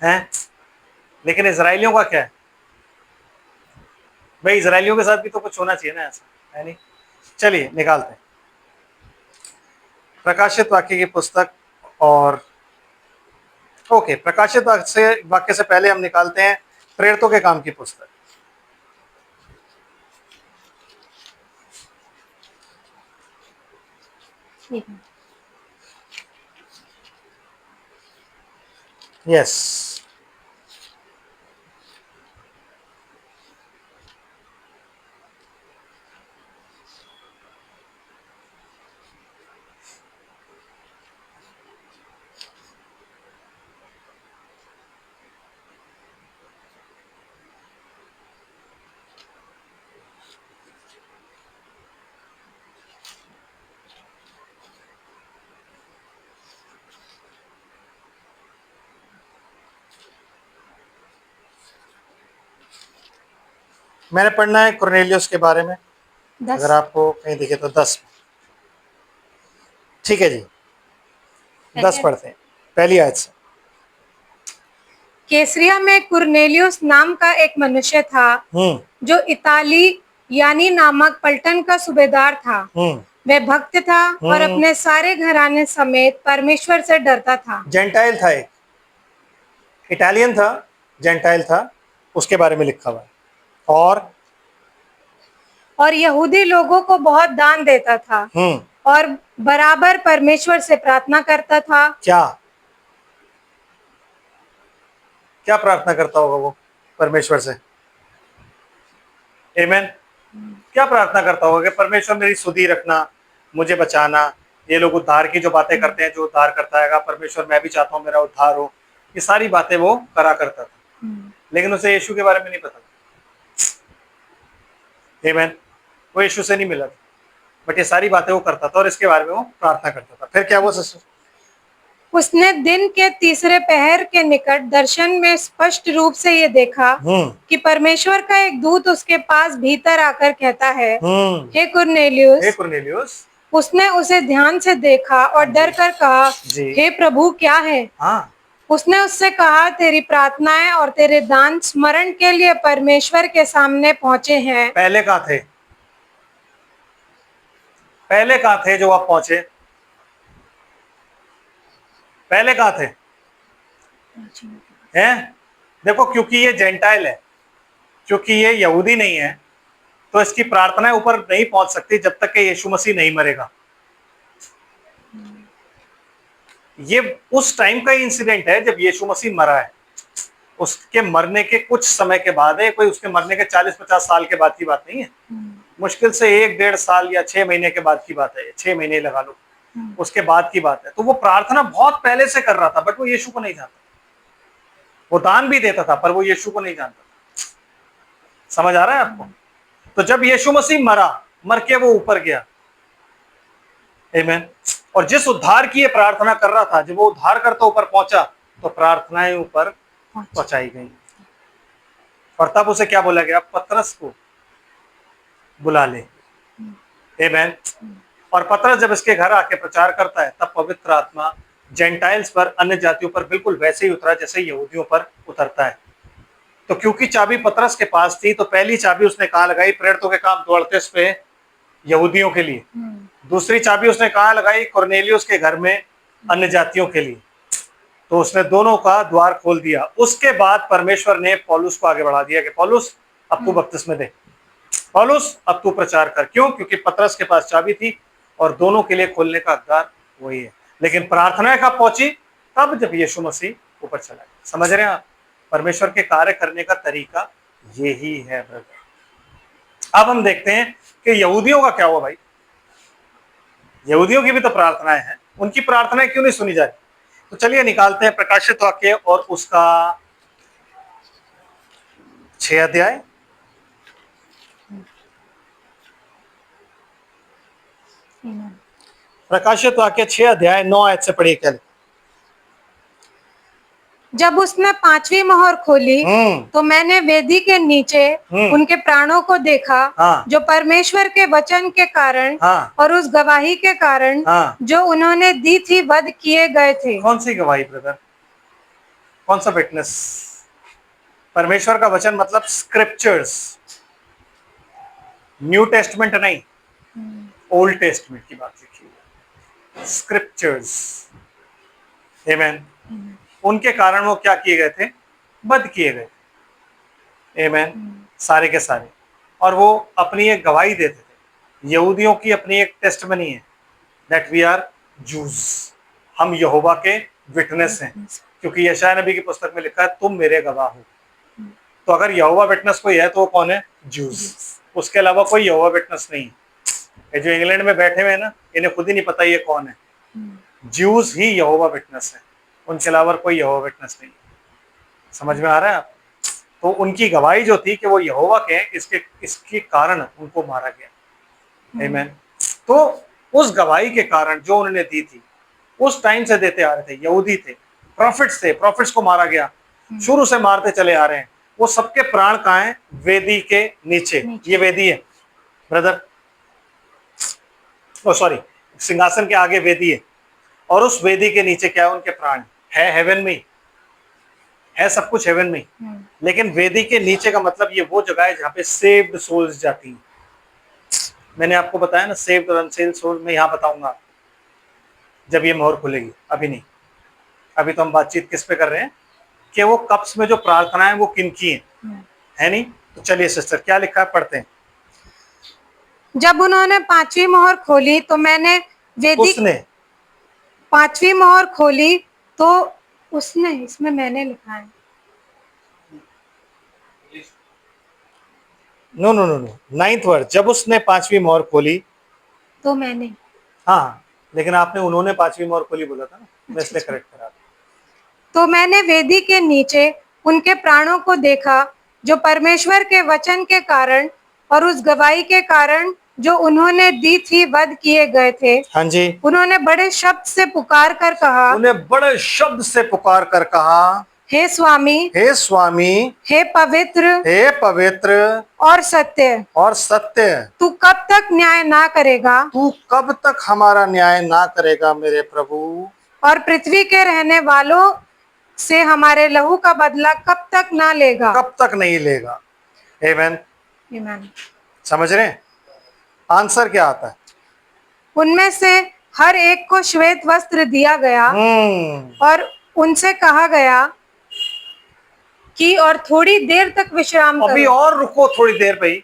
हैं? लेकिन इजराइलियों का क्या है भाई? इजराइलियों के साथ भी तो कुछ होना चाहिए ना, ऐसा है नहीं? चलिए निकालते हैं प्रकाशित वाक्य की पुस्तक। और ओके, प्रकाशित वाक्य से पहले हम निकालते हैं प्रेरितों के काम की पुस्तक। यस, मैंने पढ़ना है कुरनेलियुस के बारे में। अगर आपको कहीं दिखे तो 10। ठीक है जी, 10 पढ़ते हैं, पहली आयत से। कैसरिया में कुरनेलियुस नाम का एक मनुष्य था, जो इताली यानी नामक पलटन का सूबेदार था। वह भक्त था और अपने सारे घराने समेत परमेश्वर से डरता था। जेंटाइल था, एक इटालियन था, जेंटाइल था, उसके बारे में लिखा हुआ है। और यहूदी लोगों को बहुत दान देता था और बराबर परमेश्वर से प्रार्थना करता था। क्या क्या प्रार्थना करता होगा वो परमेश्वर से? आमीन। क्या प्रार्थना करता होगा कि परमेश्वर मेरी सुधि रखना, मुझे बचाना। ये लोग उद्धार की जो बातें करते हैं, जो उद्धार करता है, परमेश्वर मैं भी चाहता हूँ मेरा उद्धार हो, ये सारी बातें वो करा करता था। लेकिन उसे यीशु के बारे में नहीं पता। आमीन। वो यीशु से नहीं मिला था, बट ये सारी बातें वो करता था और इसके बारे में वो प्रार्थना करता था। फिर क्या हुआ सिस्टर? उसने दिन के तीसरे पहर के निकट दर्शन में स्पष्ट रूप से ये देखा कि परमेश्वर का एक दूत उसके पास भीतर आकर कहता है, हे कुरनेलियुस। हे कुरनेलियुस। उसने उसे ध्यान से देखा और डर कर कहा, हे प्रभु, क्या है? उसने उससे कहा, तेरी प्रार्थनाएं और तेरे दान स्मरण के लिए परमेश्वर के सामने पहुंचे हैं। पहले कहाँ थे? पहले कहाँ थे जो आप पहुंचे? पहले कहाँ थे? हैं? देखो, क्योंकि ये जेंटाइल है, क्योंकि ये यहूदी नहीं है, तो इसकी प्रार्थनाएं ऊपर नहीं पहुंच सकती जब तक कि यीशु मसीह नहीं मरेगा। ये उस टाइम का इंसिडेंट है जब यीशु मसीह मरा है। उसके मरने के कुछ समय के बाद है, कोई उसके मरने के 40-50 साल के बाद की बात नहीं है। मुश्किल से 1-1.5 साल या 6 महीने के बाद की बात है, 6 महीने लगा लो, उसके बाद की बात है। तो वो प्रार्थना बहुत पहले से कर रहा था, बट वो यीशु को नहीं जानता। वो दान भी देता था, पर वो यीशु को नहीं जानता। समझ आ रहा है आपको? तो जब यीशु मसीह मरा, मर के वो ऊपर गया, आमीन, और जिस उद्धार की ये प्रार्थना कर रहा था, जब वो उद्धार करता ऊपर पहुंचा, तो प्रार्थनाएं ऊपर पहुंचाई गई। और तब उसे क्या बोला गया? पतरस को बुला ले। आमीन। और पतरस जब इसके घर आके प्रचार करता है, तब पवित्र आत्मा जेंटाइल्स पर, अन्य जातियों पर बिल्कुल वैसे ही उतरा जैसे यहूदियों पर उतरता है। तो क्योंकि चाबी पतरस के पास थी, तो पहली चाबी उसने कहाँ लगाई? प्रेरितों के काम 2:38 पे यहूदियों के लिए। दूसरी चाबी उसने कहाँ लगाई? कुरनेलियुस के घर में, अन्य जातियों के लिए। तो उसने दोनों का द्वार खोल दिया। उसके बाद परमेश्वर ने पौलुस को आगे बढ़ा दिया कि पौलुस, अब तू बपतिस्मे दे, पौलुस अब तू प्रचार कर। क्यों? क्योंकि पतरस के पास चाबी थी और दोनों के लिए खोलने का हकदार वही है। लेकिन प्रार्थना कब पहुंची? तब जब यीशु मसीह ऊपर चला गया। समझ रहे हैं आप? परमेश्वर के कार्य करने का तरीका यही है ब्रदर। अब हम देखते हैं कि यहूदियों का क्या हुआ भाई। यहूदियों की भी तो प्रार्थनाएं हैं, उनकी प्रार्थनाएं क्यों नहीं सुनी जा रही? तो चलिए निकालते हैं प्रकाशित वाक्य और उसका 6 अध्याय। प्रकाशित वाक्य 6 अध्याय 9 आयत से पढ़िए। क्या? जब उसने 5वीं मोहर खोली तो मैंने वेदी के नीचे उनके प्राणों को देखा, जो परमेश्वर के वचन के कारण और उस गवाही के कारण जो उन्होंने दी थी वध किए गए थे। कौन सी गवाही ब्रदर? कौन सा विटनेस? परमेश्वर का वचन मतलब स्क्रिप्चर्स, न्यू टेस्टमेंट नहीं, ओल्ड टेस्टमेंट की बात लिखी है, स्क्रिप्चर्स। आमेन। उनके कारण वो क्या किए गए थे? वध किए गए। आमेन। सारे के सारे। और वो अपनी एक गवाही देते थे। यहूदियों की अपनी एक टेस्टमनी है, दैट वी आर जूस, हम यहोवा के विटनेस हैं, क्योंकि यशायाह नबी की पुस्तक में लिखा है तुम मेरे गवाह हो। तो अगर यहोवा विटनेस कोई है तो वो कौन है? जूस। उसके अलावा कोई यहोवा विटनेस नहीं। ये जो इंग्लैंड में बैठे हुए हैं ना, इन्हें खुद ही नहीं पता ये कौन है। ज्यूज ही यहोवा विटनेस है, उनके अलावा कोई यहोवा विटनेस नहीं। समझ में आ रहा है आप? तो उनकी गवाही जो थी कि वो यहोवा के हैं, इसके कारण उनको मारा गया। आमीन। तो उस गवाही के कारण जो उन्होंने दी थी, उस टाइम से देते आ रहे थे, यहूदी थे, प्रॉफिट्स थे, प्रॉफिट्स को मारा गया, शुरू से मारते चले आ रहे हैं। वो सबके प्राण कहाँ हैं? वेदी के नीचे। ये वेदी है ब्रदर, ओ सॉरी, सिंहासन के आगे वेदी है, और उस वेदी के नीचे क्या है? उनके प्राण है। हेवन में है, सब कुछ हेवन में। लेकिन वेदी के नीचे का मतलब ये वो जगह है जहाँ पे सेव्ड सोल्स जाती हैं। मैंने आपको बताया ना, सेव्ड और अनसेव्ड सोल, मैं यहाँ बताऊंगा जब ये मोहर खुलेगी, अभी नहीं। अभी तो हम बातचीत किस पे कर रहे हैं कि वो कप्स में जो प्रार्थना है वो किन की है नहीं? तो चलिए सिस्टर, क्या लिखा है पढ़ते हैं। जब उन्होंने 5वीं मोहर खोली तो मैंने वेदी, उसने 5वीं मोहर खोली तो उसने, इसमें मैंने लिखा है। No no no no, 9th word, जब उसने 5वीं मोहर खोली तो मैंने, हाँ, लेकिन आपने उन्होंने 5वीं मोहर खोली बोला था ना, मैं इसलिए करेक्ट करा। तो मैंने वेदी के नीचे उनके प्राणों को देखा, जो परमेश्वर के वचन के कारण और उस गवाही के कारण जो उन्होंने दी थी वध किए गए थे। हाँ जी। उन्होंने बड़े शब्द से पुकार कर कहा, उन्हें बड़े शब्द से पुकार कर कहा, हे स्वामी, हे स्वामी, हे पवित्र और सत्य, तू कब तक न्याय ना करेगा? तू कब तक हमारा न्याय ना करेगा मेरे प्रभु? और पृथ्वी के रहने वालों से हमारे लहू का बदला कब तक ना लेगा? कब तक नहीं लेगा? आमीन। आमीन। समझ रहे हैं? आंसर क्या आता है? उनमें से हर एक को श्वेत वस्त्र दिया गया और उनसे कहा गया कि और थोड़ी देर तक विश्राम करो। अभी और रुको थोड़ी देर भाई।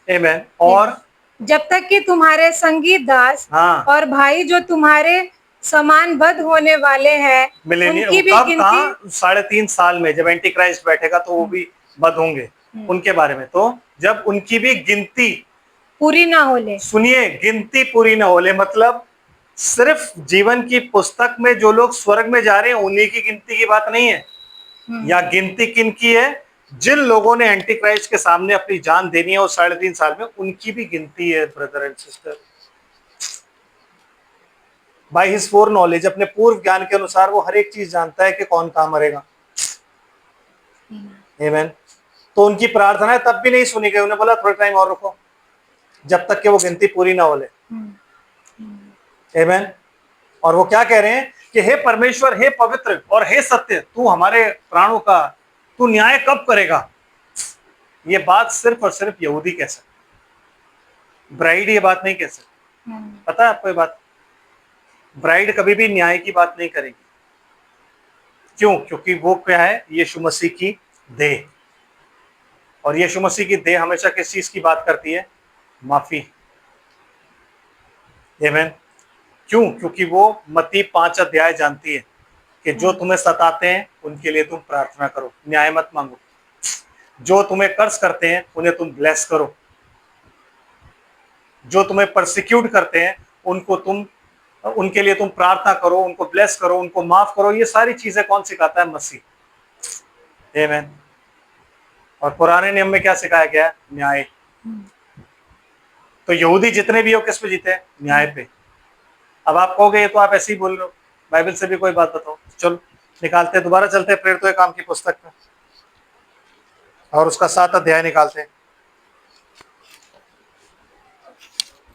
आमीन। और जब तक कि तुम्हारे संगीत दास और भाई जो तुम्हारे समान वध होने वाले हैं, उनकी भी गिनती 3.5 साल में जब एंटी क्राइस्ट बैठेगा तो वो भी वध होंगे, उनके बारे में। तो जब उनकी भी गिनती पूरी ना हो ले, सुनिए, गिनती पूरी ना हो ले मतलब सिर्फ जीवन की पुस्तक में जो लोग स्वर्ग में जा रहे हैं उन्हीं की गिनती की बात नहीं है। या गिनती किन की है? जिन लोगों ने एंटी क्राइस्ट के सामने अपनी जान देनी है उस 3.5 साल में, उनकी भी गिनती है brother and sister. By his four knowledge, अपने पूर्व ज्ञान के अनुसार वो हर एक चीज जानता है कि कौन कहां मरेगा। आमीन। तो उनकी प्रार्थनाएं तब भी नहीं सुनी गई। उन्हें बोला थोड़ा टाइम और रुको, जब तक कि वो गिनती पूरी ना हो ले। आमीन। और वो क्या कह रहे हैं कि हे परमेश्वर, हे पवित्र और हे सत्य, तू हमारे प्राणों का तू न्याय कब करेगा? ये बात सिर्फ और सिर्फ यहूदी कह सकते, ब्राइड ये बात नहीं कह सकती। पता है आपको ये बात? ब्राइड कभी भी न्याय की बात नहीं करेगी। क्यों? क्योंकि वो क्या है? यीशु मसीह की देह, और यीशु मसीह की देह हमेशा किस चीज की बात करती है? माफी। आमीन। क्यों? क्योंकि वो मत्ती 5 अध्याय जानती है कि जो तुम्हें सताते हैं उनके लिए तुम प्रार्थना करो, न्याय मत मांगो। जो तुम्हें कर्ज करते हैं उन्हें तुम ब्लेस करो। जो तुम्हें परसिक्यूट करते हैं उनके लिए तुम प्रार्थना करो, उनको ब्लेस करो, उनको माफ करो। ये सारी चीजें कौन सिखाता है? मसीह। आमीन। और पुराने नियम में क्या सिखाया गया है? न्याय। तो यहूदी जितने भी हो किस पे जीते हैं? न्याय पे। अब आप कहोगे ये तो आप ऐसे ही बोल रहे हो, बाइबल से भी कोई बात बताओ। चलो निकालते हैं, दोबारा चलते हैं प्रेरितों के काम की पुस्तक में और उसका 7 अध्याय निकालते हैं।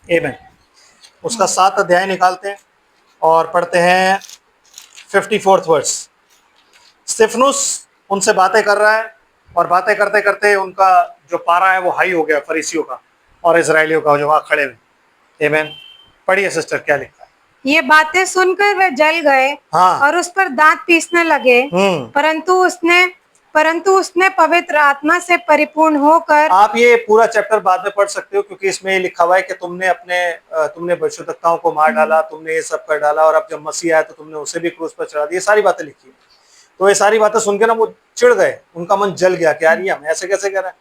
आमीन। उसका 7 अध्याय निकालते हैं और पढ़ते हैं 54 वर्स। स्तिफनुस उनसे बातें कर रहा है और बातें करते करते उनका जो पारा है वो हाई हो गया, फरीसियों का और इजराइलियों का जो वहां खड़े हुए। आमीन। पढ़िए सिस्टर, क्या लिखा है? ये बातें सुनकर वे जल गए हाँ। और उस पर दांत पीसने लगे। परंतु उसने पवित्र आत्मा से परिपूर्ण होकर। आप ये पूरा चैप्टर बाद में पढ़ सकते हो, क्योंकि इसमें ये लिखा हुआ है कि तुमने भविष्यवक्ताओं को मार डाला, तुमने ये सब कर डाला, और अब जब मसीह आया तो तुमने उसे भी क्रूस पर चढ़ा दिया। ये सारी बातें लिखी है। तो ये सारी बातें सुन के ना वो चिढ़ गए, उनका मन जल गया कि यार ये हम ऐसे कैसे कर रहे हैं,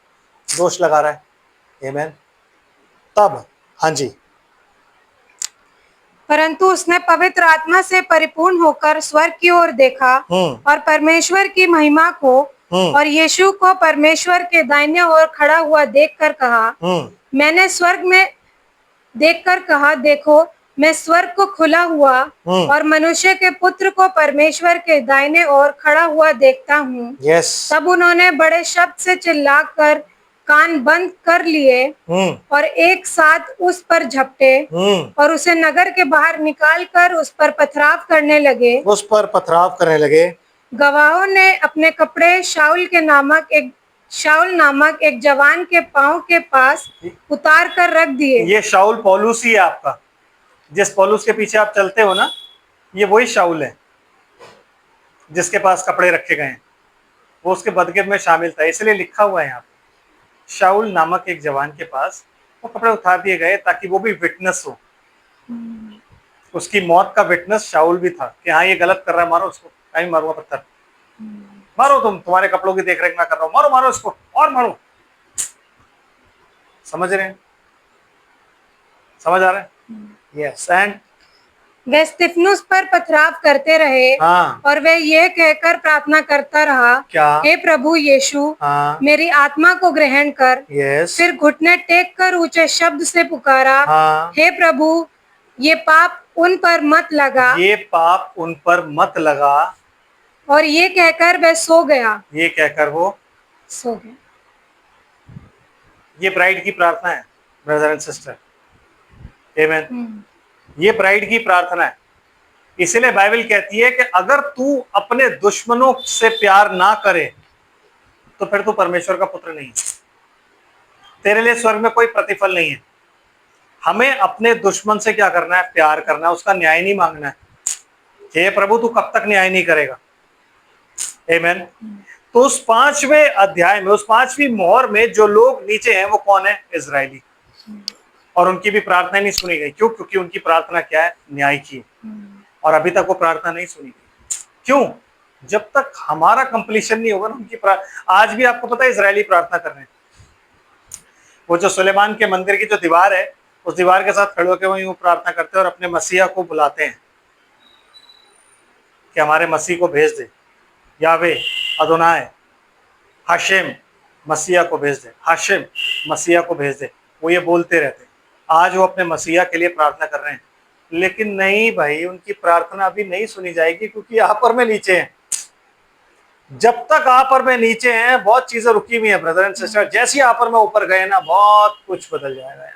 दोष लगा रहा है। आमीन। तब हाँ जी। परंतु उसने पवित्र आत्मा से परिपूर्ण होकर स्वर्ग की ओर देखा और परमेश्वर की महिमा को और यीशु को परमेश्वर के दाहिने ओर खड़ा हुआ देखकर कहा, मैंने स्वर्ग में देखकर कहा, देखो मैं स्वर्ग को खुला हुआ और मनुष्य के पुत्र को परमेश्वर के दाहिने ओर खड़ा हुआ देखता हूँ। तब उन्होंने बड़े शब्द से चिल्लाकर कान बंद कर लिए और एक साथ उस पर झपटे और उसे नगर के बाहर निकालकर उस पर पथराव करने लगे। गवाहों ने अपने कपड़े शाऊल नामक एक जवान के पांव के पास उतार कर रख दिए। ये शाऊल पौलुस ही है आपका, जिस पौलुस के पीछे आप चलते हो ना, ये वही शाऊल है जिसके पास कपड़े रखे गए हैं। वो उसके बदगिर में शामिल था, इसलिए लिखा हुआ है यहाँ पे शाऊल नामक एक जवान के पास वो कपड़े उतार दिए गए ताकि वो भी विटनेस हो। उसकी मौत का विटनेस शाऊल भी था कि हाँ ये गलत कर रहा है, मारो उसको। कहीं मारूंगा पत्थर, मारो, तुम्हारे कपड़ों की देख रेख मैं कर रहा हूं, मारो मारो इसको और मारो। समझ रहे हैं? समझ आ रहा है? यस। एंड वे स्तिफनुस पर पथराव करते रहे। हाँ। और वे ये कहकर प्रार्थना करता रहा, क्या? हे प्रभु यीशु, हाँ। मेरी आत्मा को ग्रहण कर। फिर घुटने टेक कर ऊंचे शब्द से पुकारा, हाँ। हे प्रभु ये पाप उन पर मत लगा। ये पाप उन पर मत लगा। और ये कहकर वह सो गया। ये कहकर वो सो गया। ये ब्राइड की प्रार्थना है ब्रदर एंड सिस्टर। आमीन। ये ब्राइड की प्रार्थना है। इसलिए बाइबल कहती है कि अगर तू अपने दुश्मनों से प्यार ना करे तो फिर तू परमेश्वर का पुत्र नहीं है, तेरे लिए स्वर्ग में कोई प्रतिफल नहीं है। हमें अपने दुश्मन से क्या करना है? प्यार करना है, उसका न्याय नहीं मांगना है। हे प्रभु तू कब तक न्याय नहीं करेगा? आमीन। तो उस 5वें अध्याय में, उस 5वीं मोहर में जो लोग नीचे हैं वो कौन है? इजरायली। और उनकी भी प्रार्थना नहीं सुनी गई। क्यों? क्योंकि उनकी प्रार्थना क्या है? न्याय की। और अभी तक वो प्रार्थना नहीं सुनी गई। क्यों? जब तक हमारा कंप्लीशन नहीं होगा ना उनकी आज भी आपको पता है इजरायली प्रार्थना कर रहे हैं। वो जो सुलेमान के मंदिर की जो दीवार है, उस दीवार के साथ खड़े होकर वो प्रार्थना करते हैं और अपने मसीहा को बुलाते हैं कि हमारे मसीह को भेज दे, यावे अदोनाय हाशिम मसीहा को भेज दे, हाशिम मसीहा को भेज दे। वो ये बोलते रहते हैं। आज वो अपने मसीहा के लिए प्रार्थना कर रहे हैं, लेकिन नहीं भाई, उनकी प्रार्थना अभी नहीं सुनी जाएगी क्योंकि आपर में नीचे हैं। जब तक आपर में नीचे हैं बहुत चीजें रुकी हुई हैं ब्रदर एंड सिस्टर। जैसे आपर में ऊपर गए ना बहुत कुछ बदल जाएगा।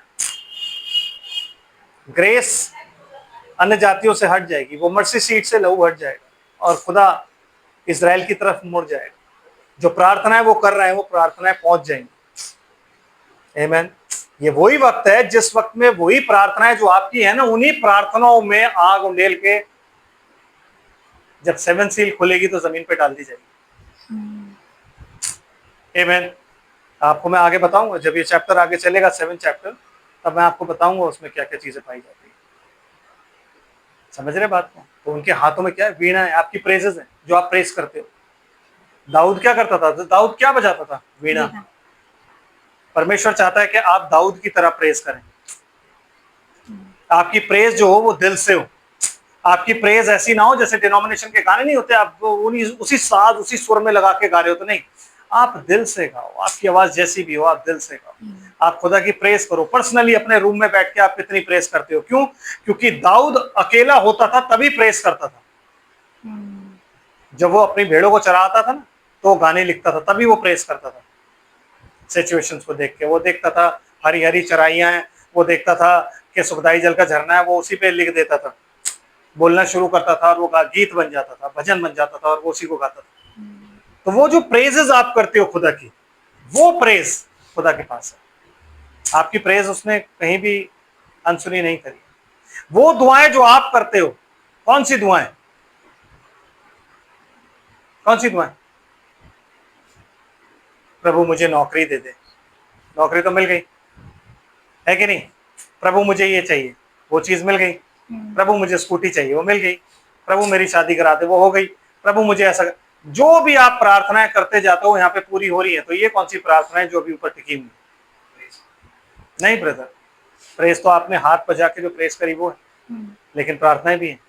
ग्रेस अन्य जातियों से हट जाएगी, वो मर्सी सीट से लहू हट जाएगा और खुदा इजराइल की तरफ मुड़ जाएगा। जो प्रार्थनाएं वो कर रहे हैं वो प्रार्थनाएं पहुंच जाएंगी। आमीन। ये वही वक्त है जिस वक्त में वही प्रार्थनाएं जो आपकी है ना, उन्हीं प्रार्थनाओं में आग उंडेल के जब 7 सील खुलेगी तो जमीन पे डाल दी जाएगी। आमीन। आपको मैं आगे बताऊंगा जब ये चैप्टर आगे चलेगा 7 चैप्टर, तब मैं आपको बताऊंगा उसमें क्या क्या चीजें पाई जाती है। समझ रहे बात को? तो उनके हाथों में क्या है? वीणा है, आपकी प्रेजेस है जो आप प्रेस करते हो। दाऊद क्या करता था? दाऊद क्या बजाता था? वीणा। परमेश्वर चाहता है कि आप दाऊद की तरह प्रेस करें। आपकी प्रेज जो हो वो दिल से हो। आपकी प्रेज ऐसी ना हो जैसे डिनोमिनेशन के गाने नहीं होते, आप उसी साज उसी सुर में लगा के गा रहे हो, तो नहीं, आप दिल से गाओ। आपकी आवाज जैसी भी हो आप दिल से गाओ। आप खुदा की प्रेस करो। पर्सनली अपने रूम में बैठ के आप कितनी प्रेस करते हो? क्यों? क्योंकि दाऊद अकेला होता था तभी प्रेस करता था। जब वो अपनी भेड़ों को चराता था ना, तो वो गाने लिखता था, तभी वो प्रेस करता था। सिचुएशंस को देख के वो देखता था हरी हरी चराइयां हैं, वो देखता था कि सुखदाई जल का झरना है, वो उसी पे लिख देता था, बोलना शुरू करता था और वो गीत बन जाता था, भजन बन जाता था और वो उसी को गाता था। तो वो जो प्रेजेस आप करते हो खुदा की, वो प्रेज खुदा के पास है। आपकी प्रेज उसने कहीं भी अनसुनी नहीं करी। वो दुआएं जो आप करते हो, कौन सी दुआएं? कौन सी दुआएं? प्रभु मुझे नौकरी दे दे। नौकरी तो मिल गई है कि नहीं? प्रभु मुझे ये चाहिए, वो चीज मिल गई। प्रभु मुझे स्कूटी चाहिए, वो मिल गई। प्रभु मेरी शादी करा दे, वो हो गई। प्रभु मुझे ऐसा। जो भी आप प्रार्थनाएं करते जाते हो यहाँ पे पूरी हो रही है। तो ये कौन सी प्रार्थनाएं जो अभी ऊपर टिकी हुई? नहीं ब्रदर, प्रेस तो आपने हाथ बजा के जो प्रेस करी वो है, लेकिन प्रार्थनाएं भी हैं।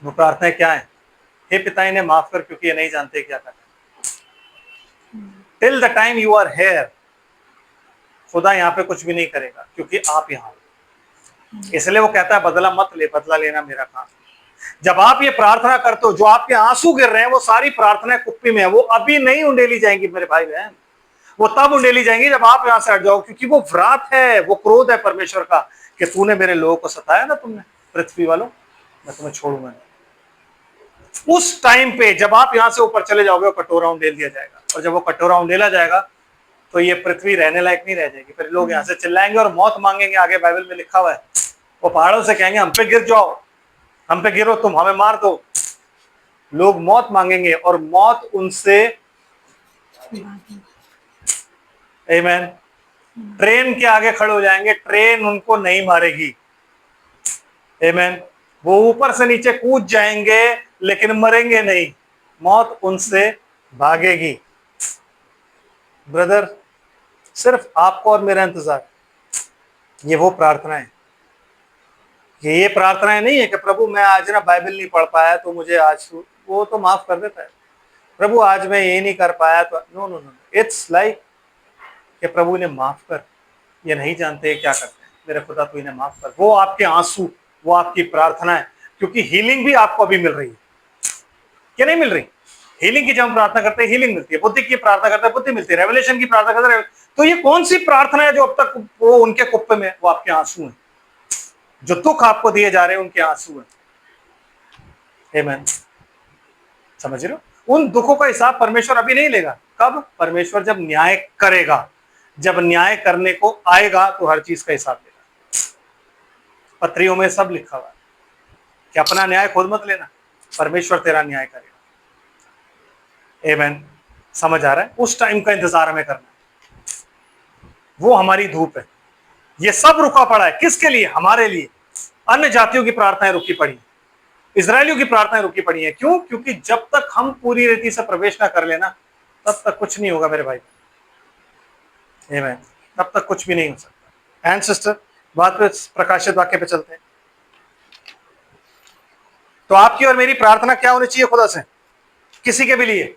वो प्रार्थनाएं क्या है? हे पिता इन्हें माफ कर क्योंकि ये नहीं जानते क्या करना। Till the time you are here, खुदा यहाँ पे कुछ भी नहीं करेगा क्योंकि आप यहाँ हो। इसलिए वो कहता है बदला मत ले, बदला लेना मेरा काम। जब आप ये प्रार्थना करते हो, जो आपके आंसू गिर रहे हैं वो सारी प्रार्थनाएं कुप्पी में है, वो अभी नहीं उंडेली जाएंगी मेरे भाई बहन। वो तब उंडेली जाएंगी जब आप यहां से हट जाओ, क्योंकि वो व्रात है, वो क्रोध है परमेश्वर का कि तूने मेरे लोगों को सताया ना, तुमने पृथ्वी वालों, मैं तुम्हें छोड़ूंगा नहीं। उस टाइम पे जब आप यहां से ऊपर चले जाओगे, वो कटोरा उंडेल दिया जाएगा, और जब वो कटोरा उंडेला जाएगा तो ये पृथ्वी रहने लायक नहीं रह जाएगी। फिर लोग यहाँ से चिल्लाएंगे और मौत मांगेंगे। आगे बाइबल में लिखा हुआ है, वो पहाड़ों से कहेंगे हम पे गिर जाओ, हम पे गिरो, तुम हमें मार दो। लोग मौत मांगेंगे और मौत उनसे, आमीन, ट्रेन के आगे खड़े हो जाएंगे, ट्रेन उनको नहीं मारेगी। आमीन। वो ऊपर से नीचे कूद जाएंगे लेकिन मरेंगे नहीं, मौत उनसे भागेगी। ब्रदर, सिर्फ आपको और मेरा इंतजार। ये वो प्रार्थना है। ये प्रार्थनाएं नहीं है कि प्रभु मैं आज ना बाइबल नहीं पढ़ पाया तो मुझे आज, वो तो माफ कर देता है। प्रभु आज मैं ये नहीं कर पाया तो no no no, it's like कि प्रभु इन्हें माफ कर, ये नहीं जानते क्या करते हैं, मेरे खुदा तू इन्हें माफ कर। वो आपके आंसू, वो आपकी प्रार्थना है, क्योंकि हीलिंग भी आपको अभी मिल रही है। क्या नहीं मिल रही? हीलिंग की जब हम प्रार्थना करते हैं हीलिंग मिलती है, बुद्धि की प्रार्थना करते हैं बुद्धि मिलती है, रेवलेशन की प्रार्थना करते हैं। तो ये कौन सी प्रार्थना है जो अब तक वो उनके कुप्पे में, वो आपके आंसू हैं, जो दुख आपको दिए जा रहे हैं उनके आंसू हैं। आमीन। समझ रहे हो? उन दुखों का हिसाब परमेश्वर अभी नहीं लेगा। कब? परमेश्वर जब न्याय करेगा, जब न्याय करने को आएगा तो हर चीज का हिसाब लेगा। पत्रियों में सब लिखा हुआ है कि अपना न्याय खुद मत लेना, परमेश्वर तेरा न्याय करेगा। आमीन। समझ आ रहा है? उस टाइम का इंतजार हमें करना है, वो हमारी धूप है। ये सब रुका पड़ा है किसके लिए? हमारे लिए। अन्य जातियों की प्रार्थनाएं रुकी पड़ी है, इजरायलियों की प्रार्थनाएं रुकी पड़ी है। क्यों? क्योंकि जब तक हम पूरी रीति से प्रवेश ना कर लेना तब तक कुछ नहीं होगा मेरे भाई। आमीन। तब तक कुछ भी नहीं हो सकता। एंड सिस्टर, बात पे प्रकाशित वाक्य पे चलते हैं। तो आपकी और मेरी प्रार्थना क्या होनी चाहिए खुदा से, किसी के भी लिए?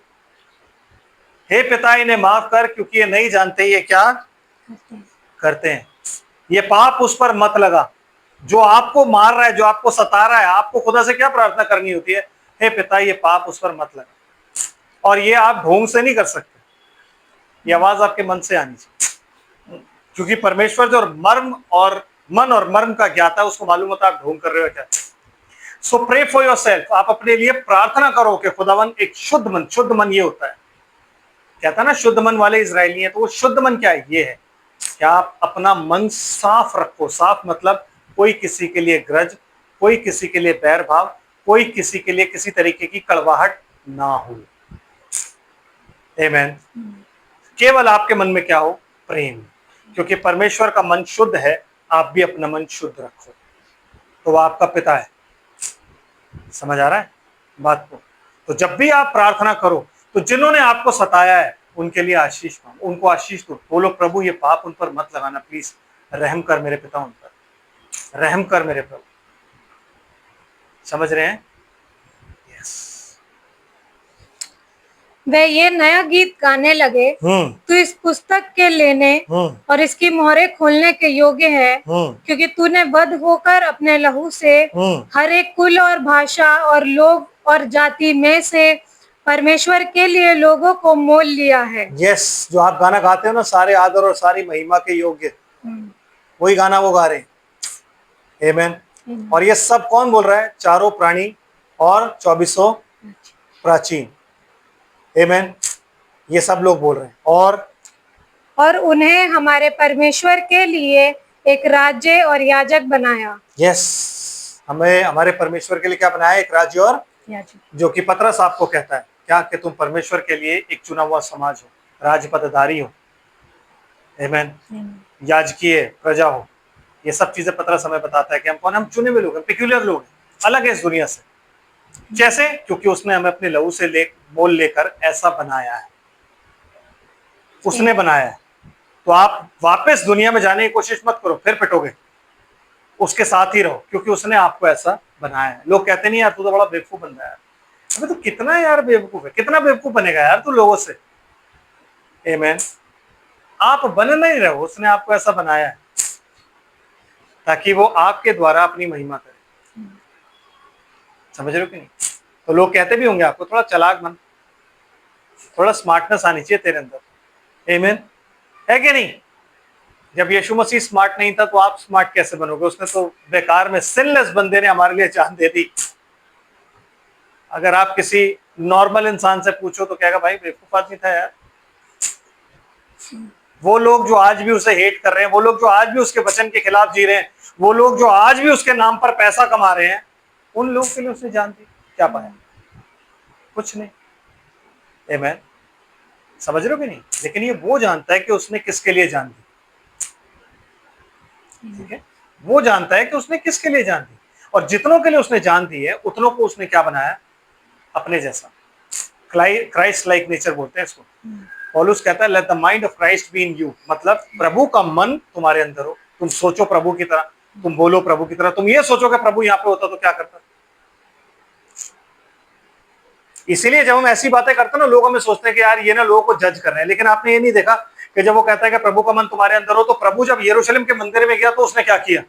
हे पिता इन्हें माफ कर क्योंकि ये नहीं जानते ये क्या करते हैं। ये पाप उस पर मत लगा जो आपको मार रहा है, जो आपको सता रहा है। आपको खुदा से क्या प्रार्थना करनी होती है? हे पिता ये पाप उस पर मत लगा। और ये आप ढोंग से नहीं कर सकते, ये आवाज आपके मन से आनी चाहिए, क्योंकि परमेश्वर जो मर्म और मन और मर्म का ज्ञाता है, उसको मालूम होता है आप ढोंग कर रहे हो क्या। सो प्रे फॉर योरसेल्फ। आप अपने लिए प्रार्थना करो कि खुदावन एक शुद्ध मन, शुद्ध मन ये होता है, कहता है ना शुद्ध मन वाले इजरायली हैं। तो वो शुद्ध मन क्या है? ये है कि आप अपना मन साफ रखो। साफ मतलब कोई किसी के लिए ग्रज, कोई किसी के लिए बैर भाव, कोई किसी के लिए किसी तरीके की कड़वाहट ना हो। आमीन। केवल आपके मन में क्या हो? प्रेम। क्योंकि परमेश्वर का मन शुद्ध है, आप भी अपना मन शुद्ध रखो, तो वो आपका पिता है। समझ आ रहा है बात को? तो जब भी आप प्रार्थना करो तो जिन्होंने आपको सताया है उनके लिए आशीष मांगो, उनको आशीष दो, बोलो प्रभु ये पाप उन पर मत लगाना, प्लीज रहम कर मेरे पिता, उन पर रहम कर मेरे प्रभु। समझ रहे हैं? यस। वे ये नया गीत गाने लगे, तू इस पुस्तक के लेने और इसकी मोहरें खोलने के योग्य है, क्योंकि तूने वध होकर अपने लहू से हर एक कुल और भाषा और लोग और जाति में से परमेश्वर के लिए लोगों को मोल लिया है। यस, जो आप गाना गाते हो ना, सारे आदर और सारी महिमा के योग्य, वही गाना वो गा रहे हैं। आमेन। और ये सब कौन बोल रहा है? चारों प्राणी और 24 प्राचीन। आमेन। ये सब लोग बोल रहे हैं। और उन्हें हमारे परमेश्वर के लिए एक राज्य और याजक बनाया। यस, हमें हमारे परमेश्वर के लिए क्या बनाया? एक राज्य और याजक। जो कि पतरस आपको कहता है क्या? कि तुम परमेश्वर के लिए एक चुना हुआ समाज हो, राजपदधारी हो। आमेन। याजकीय प्रजा हो। ये सब चीजें पतरस हमें बताता है कि हम कौन? हम चुने हुए लोग हैं, पेक्यूलियर लोग हैं, अलग है इस दुनिया से। जैसे? क्योंकि उसने हमें अपने लहू से मोल लेकर ऐसा बनाया है, उसने बनाया है। तो आप वापस दुनिया में जाने की कोशिश मत करो, फिर पिटोगे। उसके साथ ही रहो, क्योंकि उसने आपको ऐसा बनाया है। लोग कहते नहीं यार तू तो बड़ा बेवकूफ बन रहा है। अबे तो कितना यार बेवकूफ है, कितना बेवकूफ बनेगा यार तू लोगों से। आमेन। आप बन नहीं रहे हो, उसने आपको ऐसा बनाया है ताकि वो आपके द्वारा अपनी महिमा करे। समझ रहे हो कि नहीं? तो लोग कहते भी होंगे आपको थोड़ा चालाक बन, थोड़ा स्मार्टनेस आनी चाहिए तेरे अंदर। आमीन, है कि नहीं? जब यीशु मसीह स्मार्ट नहीं था तो आप स्मार्ट कैसे बनोगे? उसने तो बेकार में, सिनलेस बंदे ने हमारे लिए जान दे दी। अगर आप किसी नॉर्मल इंसान से पूछो तो कहेगा भाई बेवकूफ आदमी था यार। वो लोग जो आज भी उसे हेट कर रहे हैं, वो लोग जो आज भी उसके वचन के खिलाफ जी रहे हैं, वो लोग जो आज भी उसके नाम पर पैसा कमा रहे हैं, उन लोगों के लिए उसने जान दी। क्या पाया? कुछ नहीं। आमीन। समझ रहे हो कि नहीं? लेकिन ये वो जानता है कि उसने किसके लिए जान दी। ठीक है, वो जानता है कि उसने किसके लिए जान दी, और जितनों के लिए उसने जान दी है उतनों को उसने क्या बनाया? अपने जैसा। क्राइस्ट लाइक नेचर बोलते हैं इसको। पौलुस कहता है let the mind of Christ be in you, मतलब प्रभु का मन तुम्हारे अंदर हो। तुम सोचो प्रभु की तरह, तुम बोलो प्रभु की तरह। तुम ये सोचो कि प्रभु यहाँ पे होता तो क्या करता। इसीलिए जब हम ऐसी बातें करते हैं ना, लोग हमें सोचते हैं कि यार ये ना लोगों को जज कर रहे हैं। लेकिन आपने ये नहीं देखा कि जब वो कहता है कि प्रभु का मन तुम्हारे अंदर हो, तो प्रभु जब यरूशलेम के मंदिर में गया तो उसने क्या किया?